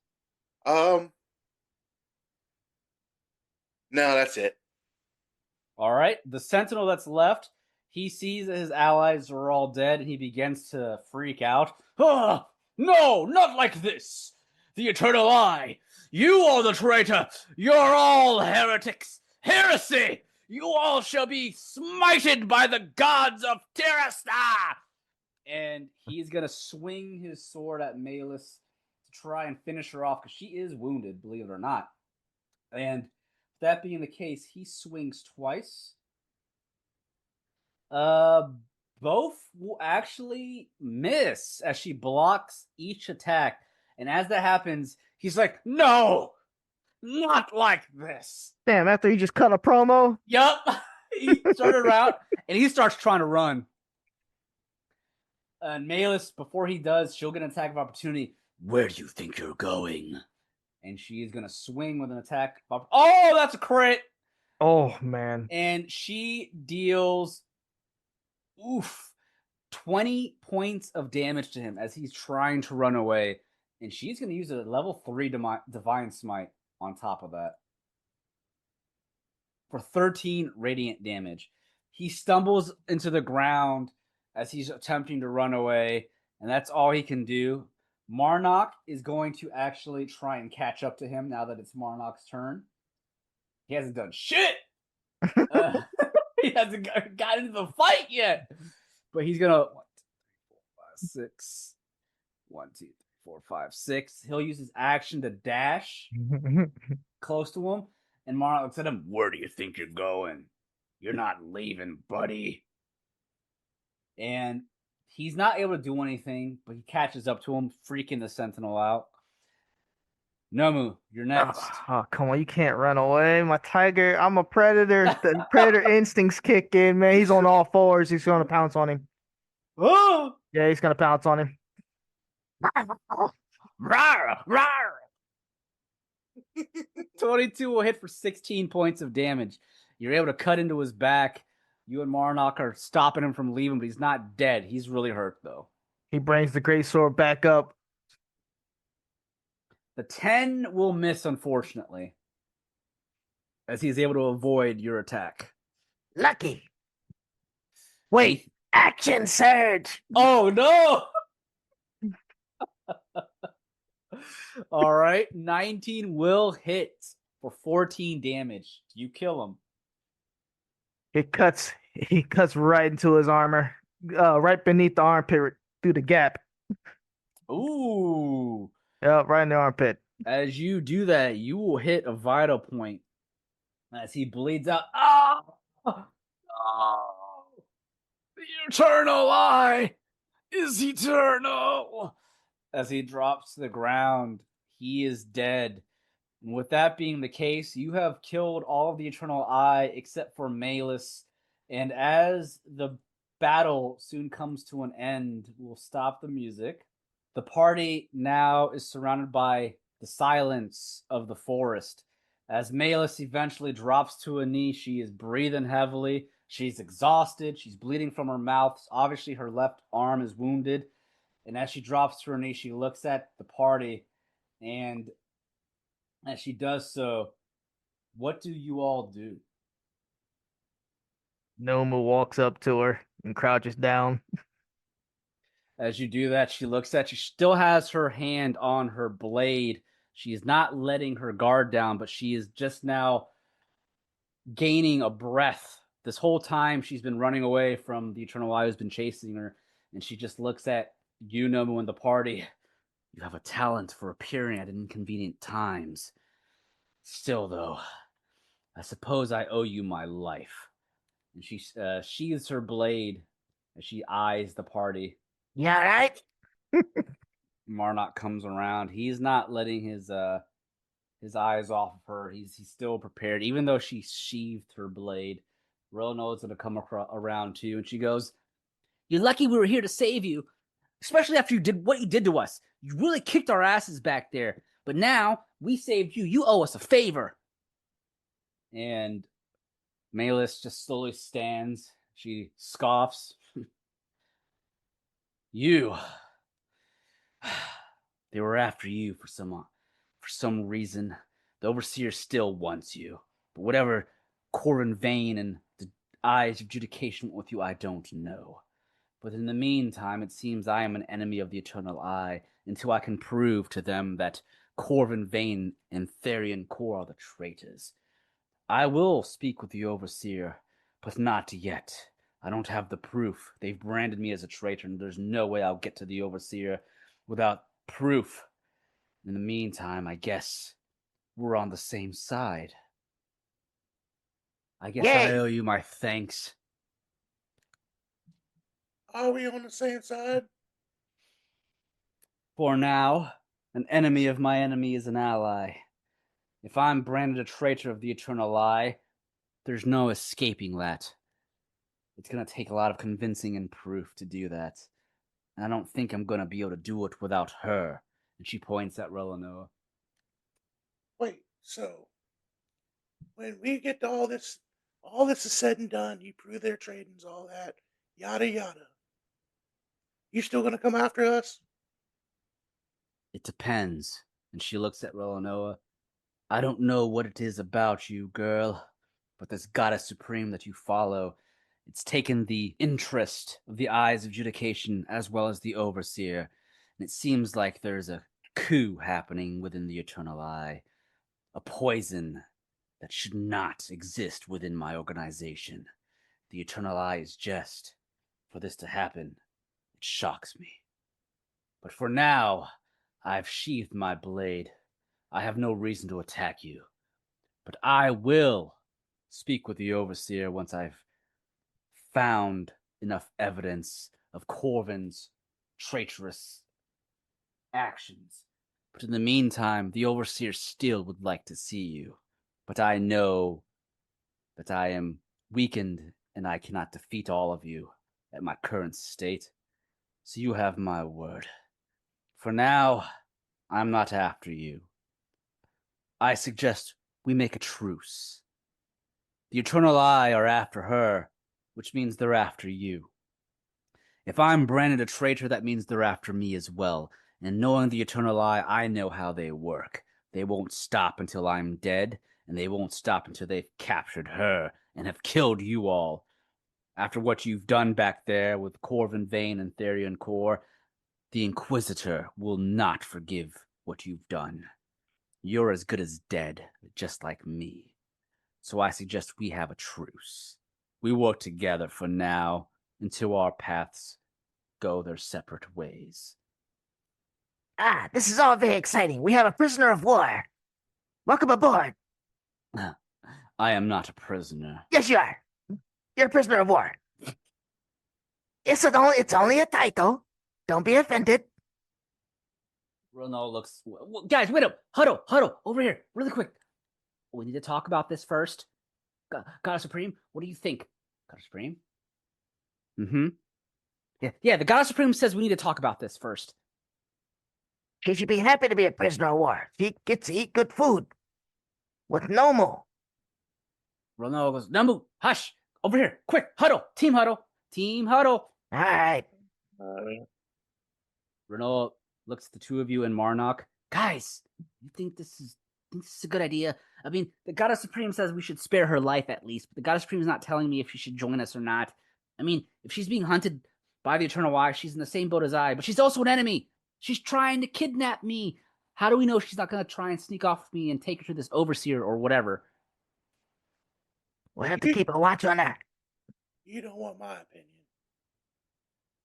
No, that's it. All right. The sentinel that's left, he sees that his allies are all dead, and he begins to freak out. Ah, no, not like this. The Eternal Eye. You are the traitor. You're all heretics. Heresy. You all shall be smited by the gods of Tirasta. And he's going to swing his sword at Malus to try and finish her off, because she is wounded, believe it or not. And that being the case, he swings twice. Both will actually miss as she blocks each attack. And as that happens, he's like, no, not like this. Damn, after he just cut a promo? Yup. He started around and he starts trying to run. And Malus, before he does, she'll get an attack of opportunity. Where do you think you're going? And she is going to swing with an attack. Oh, that's a crit. Oh, man. And she deals 20 points of damage to him as he's trying to run away. And she's going to use a level 3 Divine Smite on top of that for 13 radiant damage. He stumbles into the ground as he's attempting to run away, and that's all he can do. Marnock is going to actually try and catch up to him now that it's Marnock's turn. He hasn't done shit! He hasn't got into the fight yet! But he's gonna 1, 2, 3, 4, 5, 6. 1, 2, 3, 4, 5, 6. He'll use his action to dash close to him, and Marnock looks at him. Where do you think you're going? You're not leaving, buddy. And he's not able to do anything, but he catches up to him, freaking the Sentinel out. Nomu, you're next. Oh, come on. You can't run away. My tiger, I'm a predator. The predator instincts kick in, man. He's on all fours. He's going to pounce on him. Oh! Yeah, he's going to pounce on him. Rawr, rawr. 22 will hit for 16 points of damage. You're able to cut into his back. You and Marnock are stopping him from leaving, but he's not dead. He's really hurt, though. He brings the great sword back up. The 10 will miss, unfortunately, as he's able to avoid your attack. Lucky. Wait. Action surge. Oh, no! All right, 19 will hit for 14 damage. You kill him. He cuts right into his armor, right beneath the armpit, through the gap. Ooh. Yeah, right in the armpit. As you do that, you will hit a vital point as he bleeds out. Oh! Oh! The Eternal Eye is eternal. As he drops to the ground, he is dead. And with that being the case, you have killed all of the Eternal Eye except for Malus. And as the battle soon comes to an end, we'll stop the music. The party now is surrounded by the silence of the forest. As Malus eventually drops to a knee, she is breathing heavily. She's exhausted. She's bleeding from her mouth. Obviously, her left arm is wounded. And as she drops to her knee, she looks at the party. And as she does so, what do you all do? Nomu walks up to her and crouches down. As you do that, she looks at you. She still has her hand on her blade. She is not letting her guard down, but she is just now gaining a breath. This whole time she's been running away from the Eternal Eye who's been chasing her, and she just looks at you, Nomu, and the party. You have a talent for appearing at inconvenient times. Still, though, I suppose I owe you my life. And she sheathes her blade as she eyes the party. You all right? Marnock comes around. He's not letting his eyes off of her. He's still prepared, even though she sheathed her blade. Relinoa's going to come around too, and she goes, "You're lucky we were here to save you, especially after you did what you did to us. You really kicked our asses back there, but now we saved you. You owe us a favor." And Malus just slowly stands. She scoffs. You. They were after you for some reason. The Overseer still wants you. But whatever Corvin Vane and the Eyes of Judication want with you, I don't know. But in the meantime, it seems I am an enemy of the Eternal Eye until I can prove to them that Corvin Vane and Therian Core are the traitors. I will speak with the Overseer, but not yet. I don't have the proof. They've branded me as a traitor, and there's no way I'll get to the Overseer without proof. In the meantime, I guess we're on the same side. I guess I Yay. owe you my thanks. Are we on the same side? For now, an enemy of my enemy is an ally. If I'm branded a traitor of the Eternal Eye, there's no escaping that. It's going to take a lot of convincing and proof to do that. And I don't think I'm going to be able to do it without her. And she points at Relinoa. Wait, so when we get to all this is said and done, you prove their tradings, all that, yada yada. You still gonna come after us? It depends. And she looks at Relinoa. I don't know what it is about you, girl, but this goddess supreme that you follow, it's taken the interest of the Eyes of Judication as well as the Overseer, and it seems like there's a coup happening within the Eternal Eye, a poison that should not exist within my organization. The Eternal Eye is just. For this to happen, it shocks me. But for now, I've sheathed my blade. I have no reason to attack you. But I will speak with the Overseer once I've found enough evidence of Corvin's traitorous actions. But in the meantime, the Overseer still would like to see you. But I know that I am weakened and I cannot defeat all of you at my current state. So you have my word. For now, I'm not after you. I suggest we make a truce. The Eternal Eye are after her, which means they're after you. If I'm branded a traitor, that means they're after me as well. And knowing the Eternal Eye, I know how they work. They won't stop until I'm dead, and they won't stop until they've captured her and have killed you all. After what you've done back there with Corvin Vane and Therian Core, the Inquisitor will not forgive what you've done. You're as good as dead, just like me. So I suggest we have a truce. We work together for now until our paths go their separate ways. Ah, this is all very exciting. We have a prisoner of war. Welcome aboard. I am not a prisoner. Yes, you are. You're a prisoner of war. It's only a title. Don't be offended. Relinoa looks... Guys, wait up! Huddle! Over here, really quick. We need to talk about this first. Goddess Supreme, what do you think? Goddess Supreme? Mm-hmm. Yeah, the Goddess Supreme says we need to talk about this first. She should be happy to be a prisoner of war. She gets to eat good food. With Nomu. Relinoa goes, Nomu, hush! Over here, quick, huddle! Team huddle! All right. Relinoa looks at the two of you and Marnock. Guys, you think this is a good idea? I mean, the Goddess Supreme says we should spare her life at least, but the Goddess Supreme is not telling me if she should join us or not. I mean, if she's being hunted by the Eternal Eye, she's in the same boat as I, but she's also an enemy. She's trying to kidnap me. How do we know she's not going to try and sneak off with me and take her to this overseer or whatever? We'll have to keep a watch on her. You don't want my opinion.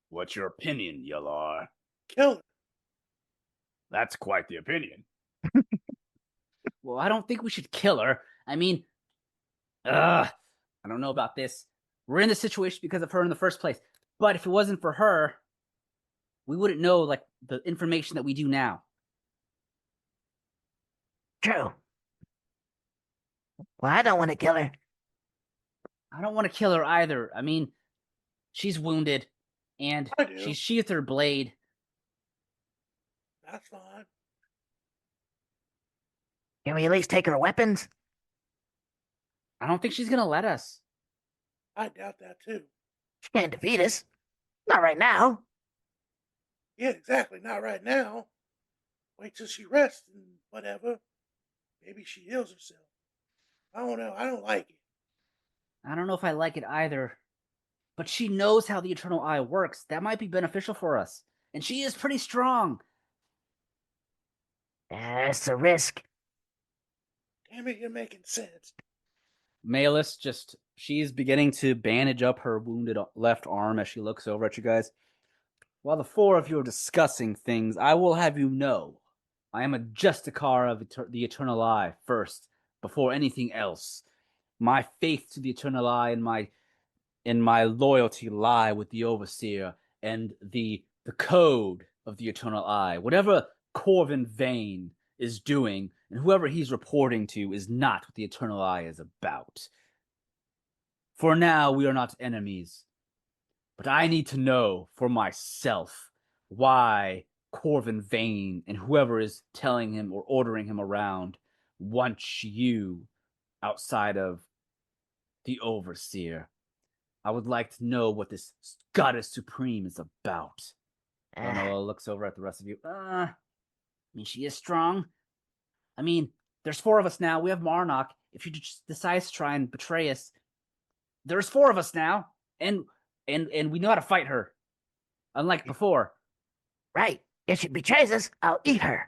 What's your opinion, Yelar? Kill her. That's quite the opinion. Well, I don't think we should kill her. I mean, I don't know about this. We're in this situation because of her in the first place. But if it wasn't for her, we wouldn't know, like, the information that we do now. True. Well, I don't want to kill her. I don't want to kill her either. I mean, she's wounded, and I do. she's sheathed her blade. That's fine. Can we at least take her weapons? I don't think she's going to let us. I doubt that too. She can't defeat us. Not right now. Yeah, exactly. Not right now. Wait till she rests and whatever. Maybe she heals herself. I don't know. I don't like it. I don't know if I like it either. But she knows how the Eternal Eye works. That might be beneficial for us. And she is pretty strong. That's a risk. Damn it, you're making sense. Malus she's beginning to bandage up her wounded left arm as she looks over at you guys. While the four of you are discussing things, I will have you know, I am a Justicar of the Eternal Eye first, before anything else. My faith to the Eternal Eye and my loyalty lie with the Overseer and the code of the Eternal Eye. Whatever Corvin Vane is doing, and whoever he's reporting to is not what the Eternal Eye is about. For now, we are not enemies. But I need to know for myself why Corvin Vane and whoever is telling him or ordering him around wants you outside of the Overseer. I would like to know what this Goddess Supreme is about. Relinoa looks over at the rest of you. I mean, she is strong. I mean, there's four of us now. We have Marnock. If she just decides to try and betray us, there's four of us now, and we know how to fight her, unlike before. Right. If she betrays us, I'll eat her.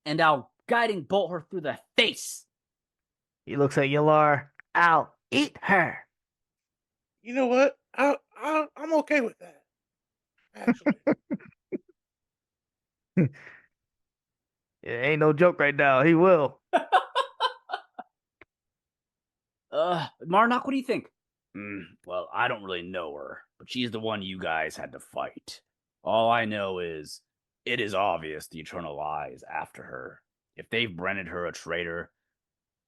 And I'll guiding bolt her through the face. He looks at Yelar. I'll eat her. You know what? I'm okay with that. Actually. It ain't no joke right now. He will. Marnock, what do you think? Well, I don't really know her, but she's the one you guys had to fight. All I know is, it is obvious the Eternal Eye is after her. If they've branded her a traitor,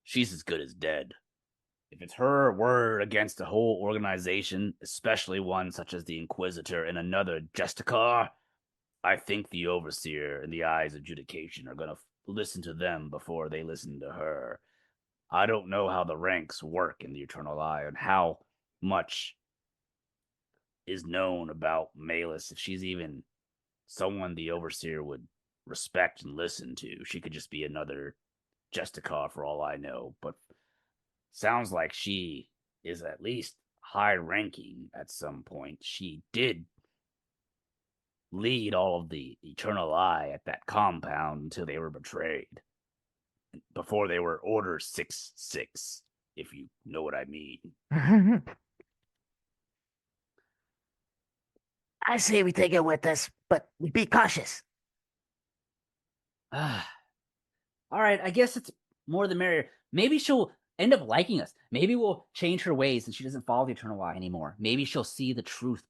she's as good as dead. If it's her word against the whole organization, especially one such as the Inquisitor and another Justicar, I think the Overseer and the Eye's adjudication are going to listen to them before they listen to her. I don't know how the ranks work in the Eternal Eye and how much is known about Malus, if she's even someone the Overseer would respect and listen to. She could just be another Justicar for all I know, but sounds like she is at least high-ranking at some point. She did lead all of the Eternal Eye at that compound until they were betrayed. Before they were Order 6-6, if you know what I mean. I say we take her with us, but we be cautious. All right, I guess it's more the merrier. Maybe she'll end up liking us. Maybe we'll change her ways and she doesn't follow the Eternal Eye anymore. Maybe she'll see the truth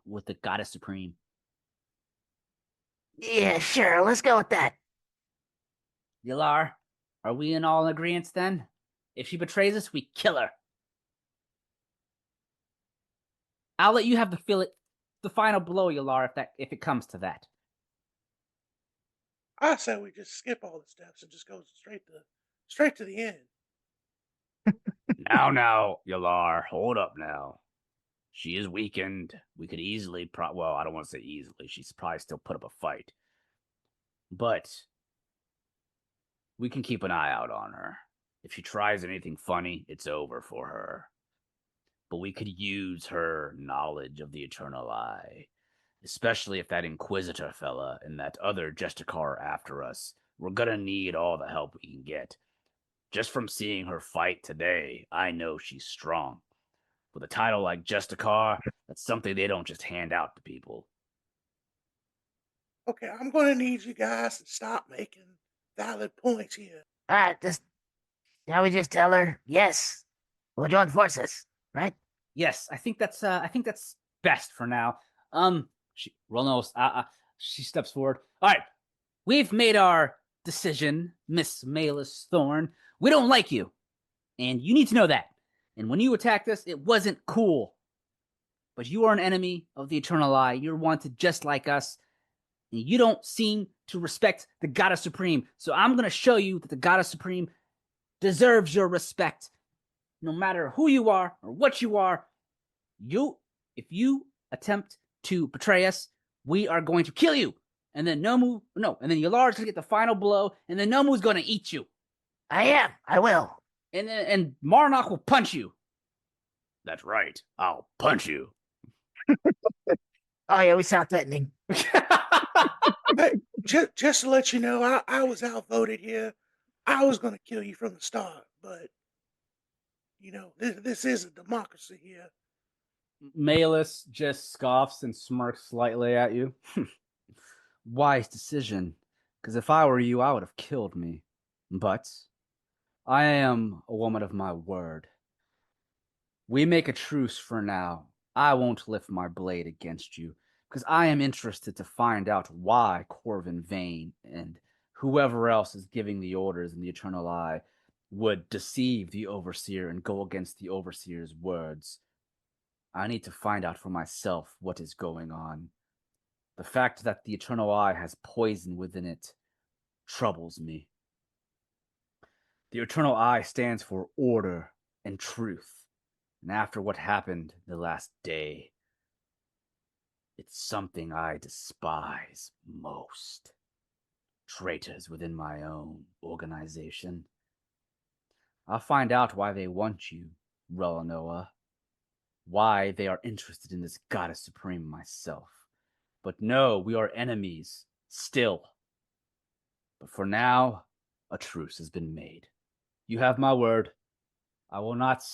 with the Goddess Supreme. Yeah, sure. Let's go with that. Yelar, are we in all agreement then? If she betrays us, we kill her. I'll let you have the final blow, Yelar, if it comes to that. I say we just skip all the steps and just go straight to the end. Now, Yelar, hold up now. She is weakened. We could easily, well, I don't want to say easily. She's probably still put up a fight. But we can keep an eye out on her. If she tries anything funny, it's over for her. But we could use her knowledge of the Eternal Eye, especially if that Inquisitor fella and that other Justicar are after us. We're gonna need all the help we can get. Just from seeing her fight today, I know she's strong. With a title like Justicar, that's something they don't just hand out to people. Okay, I'm gonna need you guys to stop making valid points here. Just shall we just tell her yes? We'll join forces, right? Yes, I think that's best for now. She steps forward. All right, we've made our decision, Miss Malus Thorn. We don't like you, and you need to know that. And when you attacked us, it wasn't cool. But you are an enemy of the Eternal Eye. You're wanted just like us. And you don't seem to respect the Goddess Supreme. So I'm going to show you that the Goddess Supreme deserves your respect. No matter who you are or what you are, if you attempt to betray us, we are going to kill you. And then Yelar is going to get the final blow, and then Nomu's going to eat you. I will. And Marnock will punch you. That's right. I'll punch you. Oh yeah, we sound threatening. Hey, just to let you know, I was outvoted here. I was gonna kill you from the start, but this is a democracy here. Malus just scoffs and smirks slightly at you. Wise decision, because if I were you, I would have killed me. But I am a woman of my word. We make a truce for now. I won't lift my blade against you, because I am interested to find out why Corvin Vane and whoever else is giving the orders in the Eternal Eye would deceive the Overseer and go against the Overseer's words. I need to find out for myself what is going on. The fact that the Eternal Eye has poison within it troubles me. The Eternal Eye stands for order and truth. And after what happened the last day, it's something I despise most. Traitors within my own organization. I'll find out why they want you, Relinoa. Why they are interested in this Goddess Supreme myself. But no, we are enemies, still. But for now, a truce has been made. You have my word. I will not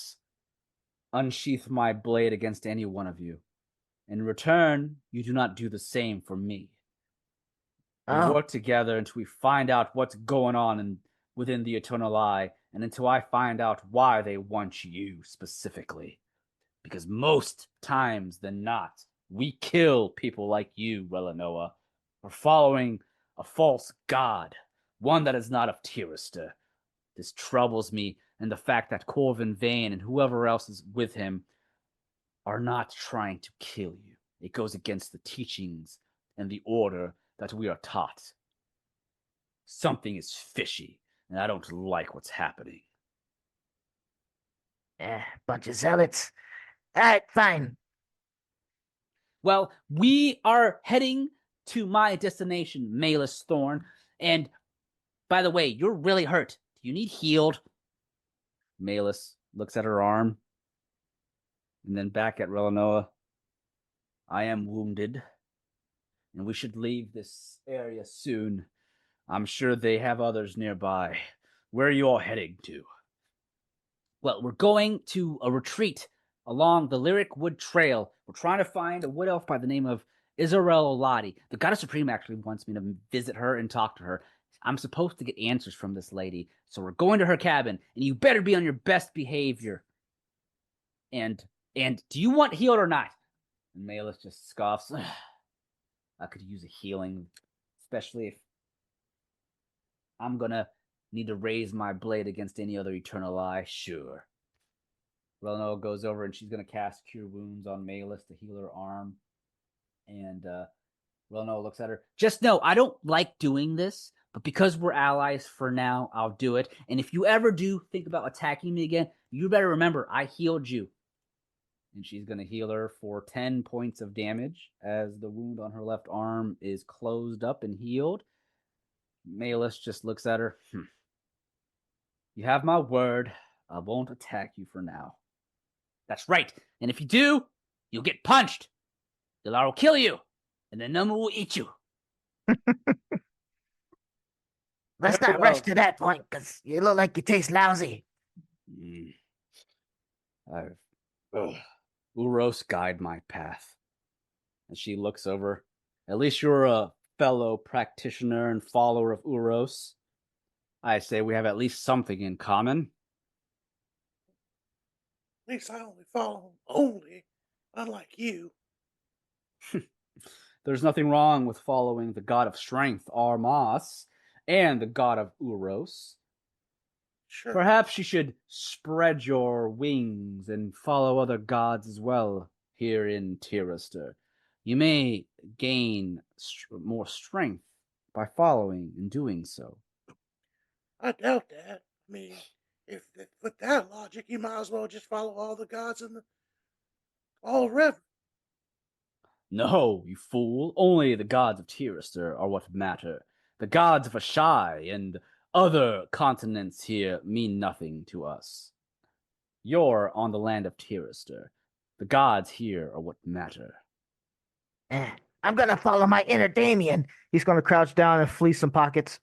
unsheath my blade against any one of you. In return, you do not do the same for me. We work together until we find out what's going on within the Eternal Eye, and until I find out why they want you specifically. Because most times than not, we kill people like you, Relinoa, for following a false god, one that is not of Tyrista. This troubles me, and the fact that Corvin Vane and whoever else is with him are not trying to kill you. It goes against the teachings and the order that we are taught. Something is fishy, and I don't like what's happening. Bunch of zealots. All right, fine. Well, we are heading to my destination, Malus Thorn. And by the way, you're really hurt. Do you need healed? Malus looks at her arm and then back at Relinoa. I am wounded, and we should leave this area soon. I'm sure they have others nearby. Where are you all heading to? Well, we're going to a retreat along the Lyric Wood Trail. We're trying to find a wood elf by the name of Isarrel Oladi. The Goddess Supreme actually wants me to visit her and talk to her. I'm supposed to get answers from this lady, so we're going to her cabin, and you better be on your best behavior. And do you want healed or not? And Malus just scoffs. I could use a healing, especially if I'm gonna need to raise my blade against any other Eternal Eye. Sure. Relinoa goes over and she's gonna cast Cure Wounds on Malus to heal her arm. And Relinoa looks at her. Just know, I don't like doing this, but because we're allies for now, I'll do it. And if you ever do think about attacking me again, you better remember I healed you. And she's going to heal her for 10 points of damage as the wound on her left arm is closed up and healed. Malus just looks at her. You have my word. I won't attack you for now. That's right. And if you do, you'll get punched. Yelar will kill you, and then Nomu will eat you. Let's Very not well. rush to that point, because you look like you taste lousy. Uros guide my path. And she looks over. At least you're a fellow practitioner and follower of Uros. I say we have at least something in common. At least I only follow him only, unlike you. There's nothing wrong with following the god of strength, Armas, and the god of Uros. Sure. Perhaps you should spread your wings and follow other gods as well here in Tiraster. You may gain more strength by following and doing so. I doubt that. I mean, if with that logic, you might as well just follow all the gods in the all river. No, you fool. Only the gods of Tiraster are what matter. The gods of Ashai and other continents here mean nothing to us. You're on the land of Tiraster. The gods here are what matter. I'm gonna follow my inner Damien. He's gonna crouch down and fleece some pockets.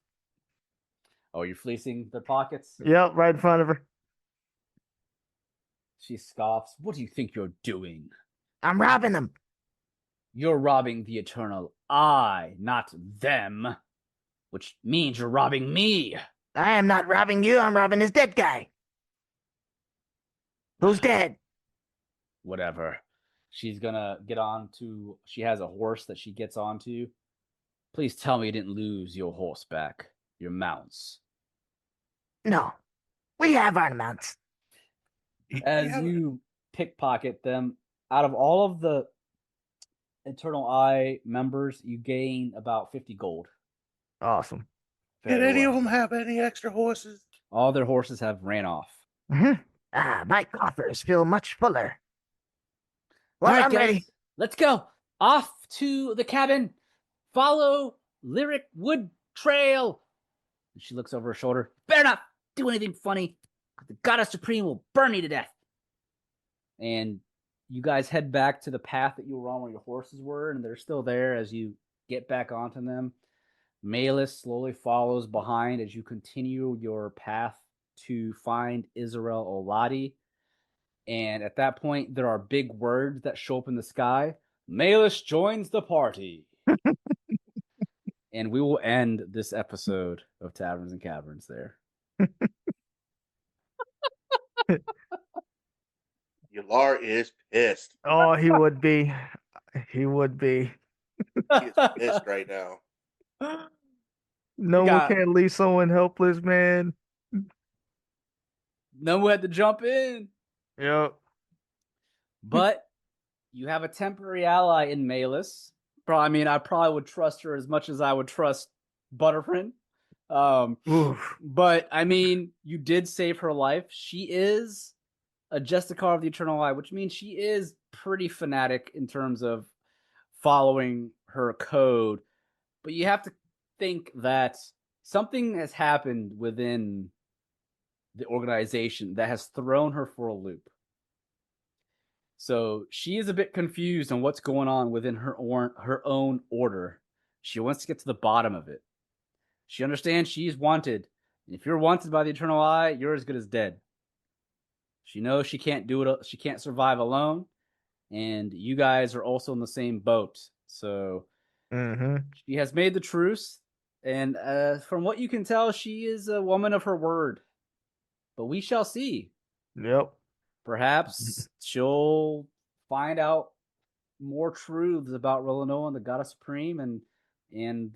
Oh, you're fleecing their pockets? Yep, right in front of her. She scoffs. What do you think you're doing? I'm robbing them. You're robbing the Eternal I, not them. Which means you're robbing me. I am not robbing you. I'm robbing this dead guy. Who's dead? Whatever. She's gonna get on to... She has a horse that she gets onto. Please tell me you didn't lose your horse back. Your mounts. No. We have our mounts. As you pickpocket them, out of all of the Eternal Eye members, you gain about 50 gold. Awesome. Did any of them have any extra horses? All their horses have ran off. My coffers feel much fuller. Well, All right, I'm guys, ready. let's go. Off to the cabin. Follow Lyric Wood Trail. And she looks over her shoulder. Better not do anything funny. The Goddess Supreme will burn you to death. And you guys head back to the path that you were on where your horses were, and they're still there as you get back onto them. Malus slowly follows behind as you continue your path to find Isarrel Oladi. And at that point, there are big words that show up in the sky. Malus joins the party. And we will end this episode of Taverns and Caverns there. Yelar is pissed. Oh, he would be. He would be. He is pissed right now. No one can't leave someone helpless, man. No one had to jump in. Yep. But you have a temporary ally in Malus. I mean, I probably would trust her as much as I would trust Butterfriend. But, I mean, you did save her life. She is a Justicar of the Eternal Eye, which means she is pretty fanatic in terms of following her code. But you have to think that something has happened within the organization that has thrown her for a loop. So she is a bit confused on what's going on within her own order. She wants to get to the bottom of it. She understands she's wanted. And if you're wanted by the Eternal Eye, you're as good as dead. She knows she can't do it. She can't survive alone. And you guys are also in the same boat. So she has made the truce. And from what you can tell, she is a woman of her word. But we shall see. Yep. Perhaps she'll find out more truths about Relinoa and the Goddess Supreme and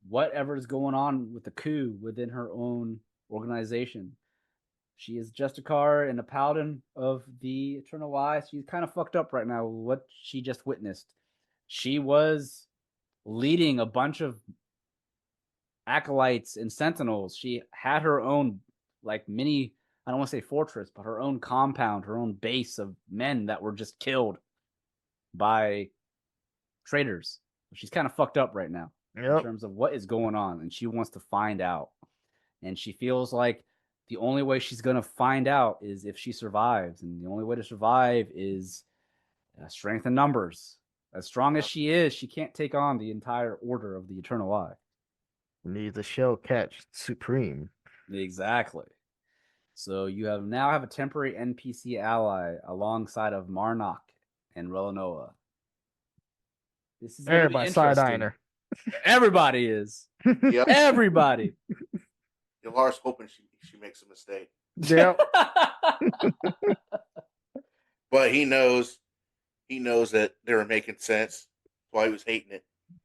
whatever is going on with the coup within her own organization. She is Justicar and a paladin of the Eternal Eye. She's kind of fucked up right now with what she just witnessed. She was leading a bunch of acolytes and sentinels. She had her own mini, I don't want to say fortress, but her own compound, her own base of men that were just killed by traitors. She's kind of fucked up right now in terms of what is going on, and she wants to find out. And she feels like the only way she's going to find out is if she survives. And the only way to survive is strength in numbers. As strong as she is, she can't take on the entire order of the Eternal Eye. Needs a shell catch supreme. Exactly. So you now have a temporary NPC ally alongside of Marnock and Relinoa. This is everybody side-eyeing her. Everybody is. Yep. Everybody. Yelar's hoping she makes a mistake. Yep. But he knows that they were making sense. That's why he was hating it.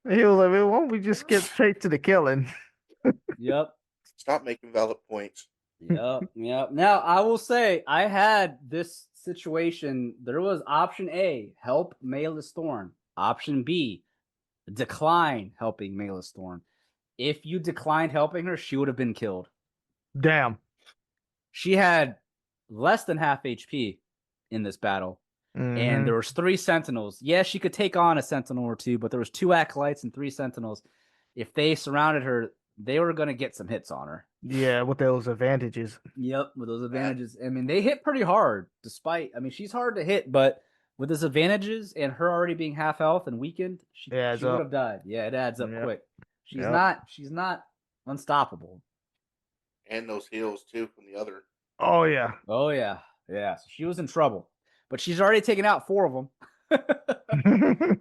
He was like, well, why don't we just get straight to the killing? Yep. Stop making valid points. Yep. Now, I will say, I had this situation. There was option A, help Malus Thorn. Option B, decline helping Malus Thorn. If you declined helping her, she would have been killed. Damn. She had less than half HP in this battle. And there was 3 sentinels. Yes, she could take on a sentinel or 2, but there was 2 acolytes and 3 sentinels. If they surrounded her, they were going to get some hits on her. Yeah, with those advantages. Yep, with those advantages. I mean, they hit pretty hard, she's hard to hit, but with those advantages and her already being half health and weakened, she would have died. Yeah, it adds up quick. She's not unstoppable. And those heals too from the other. Oh yeah. Yeah. So she was in trouble. But she's already taken out 4 of them.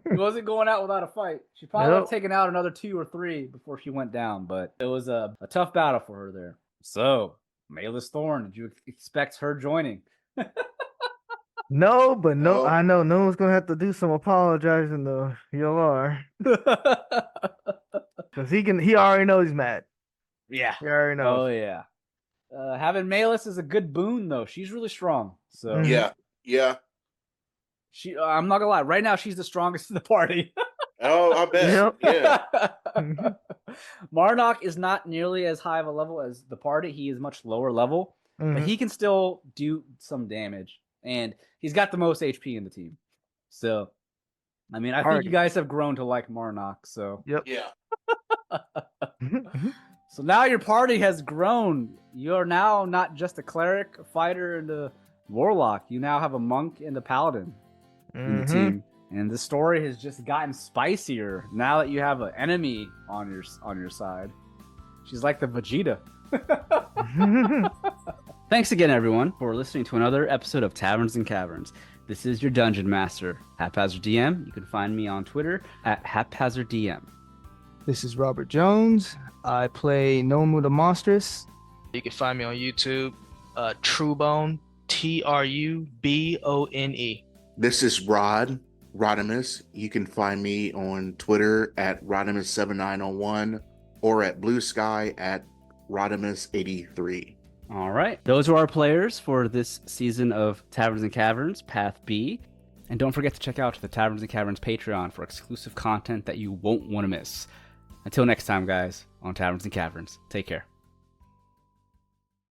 She wasn't going out without a fight. She probably would have taken out another 2 or 3 before she went down, but it was a tough battle for her there. So, Malus Thorn, did you expect her joining? No, but no, I know no one's gonna have to do some apologizing to Yelar. Because he already knows he's mad. Yeah. He already knows. Oh yeah. Having Malus is a good boon though. She's really strong. So Yeah. I'm not gonna lie. Right now, she's the strongest in the party. Oh, I bet. Yeah. Marnock is not nearly as high of a level as the party. He is much lower level, but he can still do some damage, and he's got the most HP in the team. So, I mean, I think you guys have grown to like Marnock. So, yep. Yeah. So now your party has grown. You're now not just a cleric, a fighter, and a warlock. You now have a monk and a paladin in the team, and the story has just gotten spicier now that you have an enemy on your side. She's like the Vegeta. Thanks again, everyone, for listening to another episode of Taverns and Caverns. This is your Dungeon Master, HaphazardDM. You can find me on Twitter at HaphazardDM. This is Robert Jones. I play Nomu the Monstrous. You can find me on YouTube, Trubone, Trubone. This is Rodimus. You can find me on Twitter at Rodimus7901 or at Blue Sky at Rodimus83. All right. Those are our players for this season of Taverns and Caverns, Path B. And don't forget to check out the Taverns and Caverns Patreon for exclusive content that you won't want to miss. Until next time, guys, on Taverns and Caverns. Take care.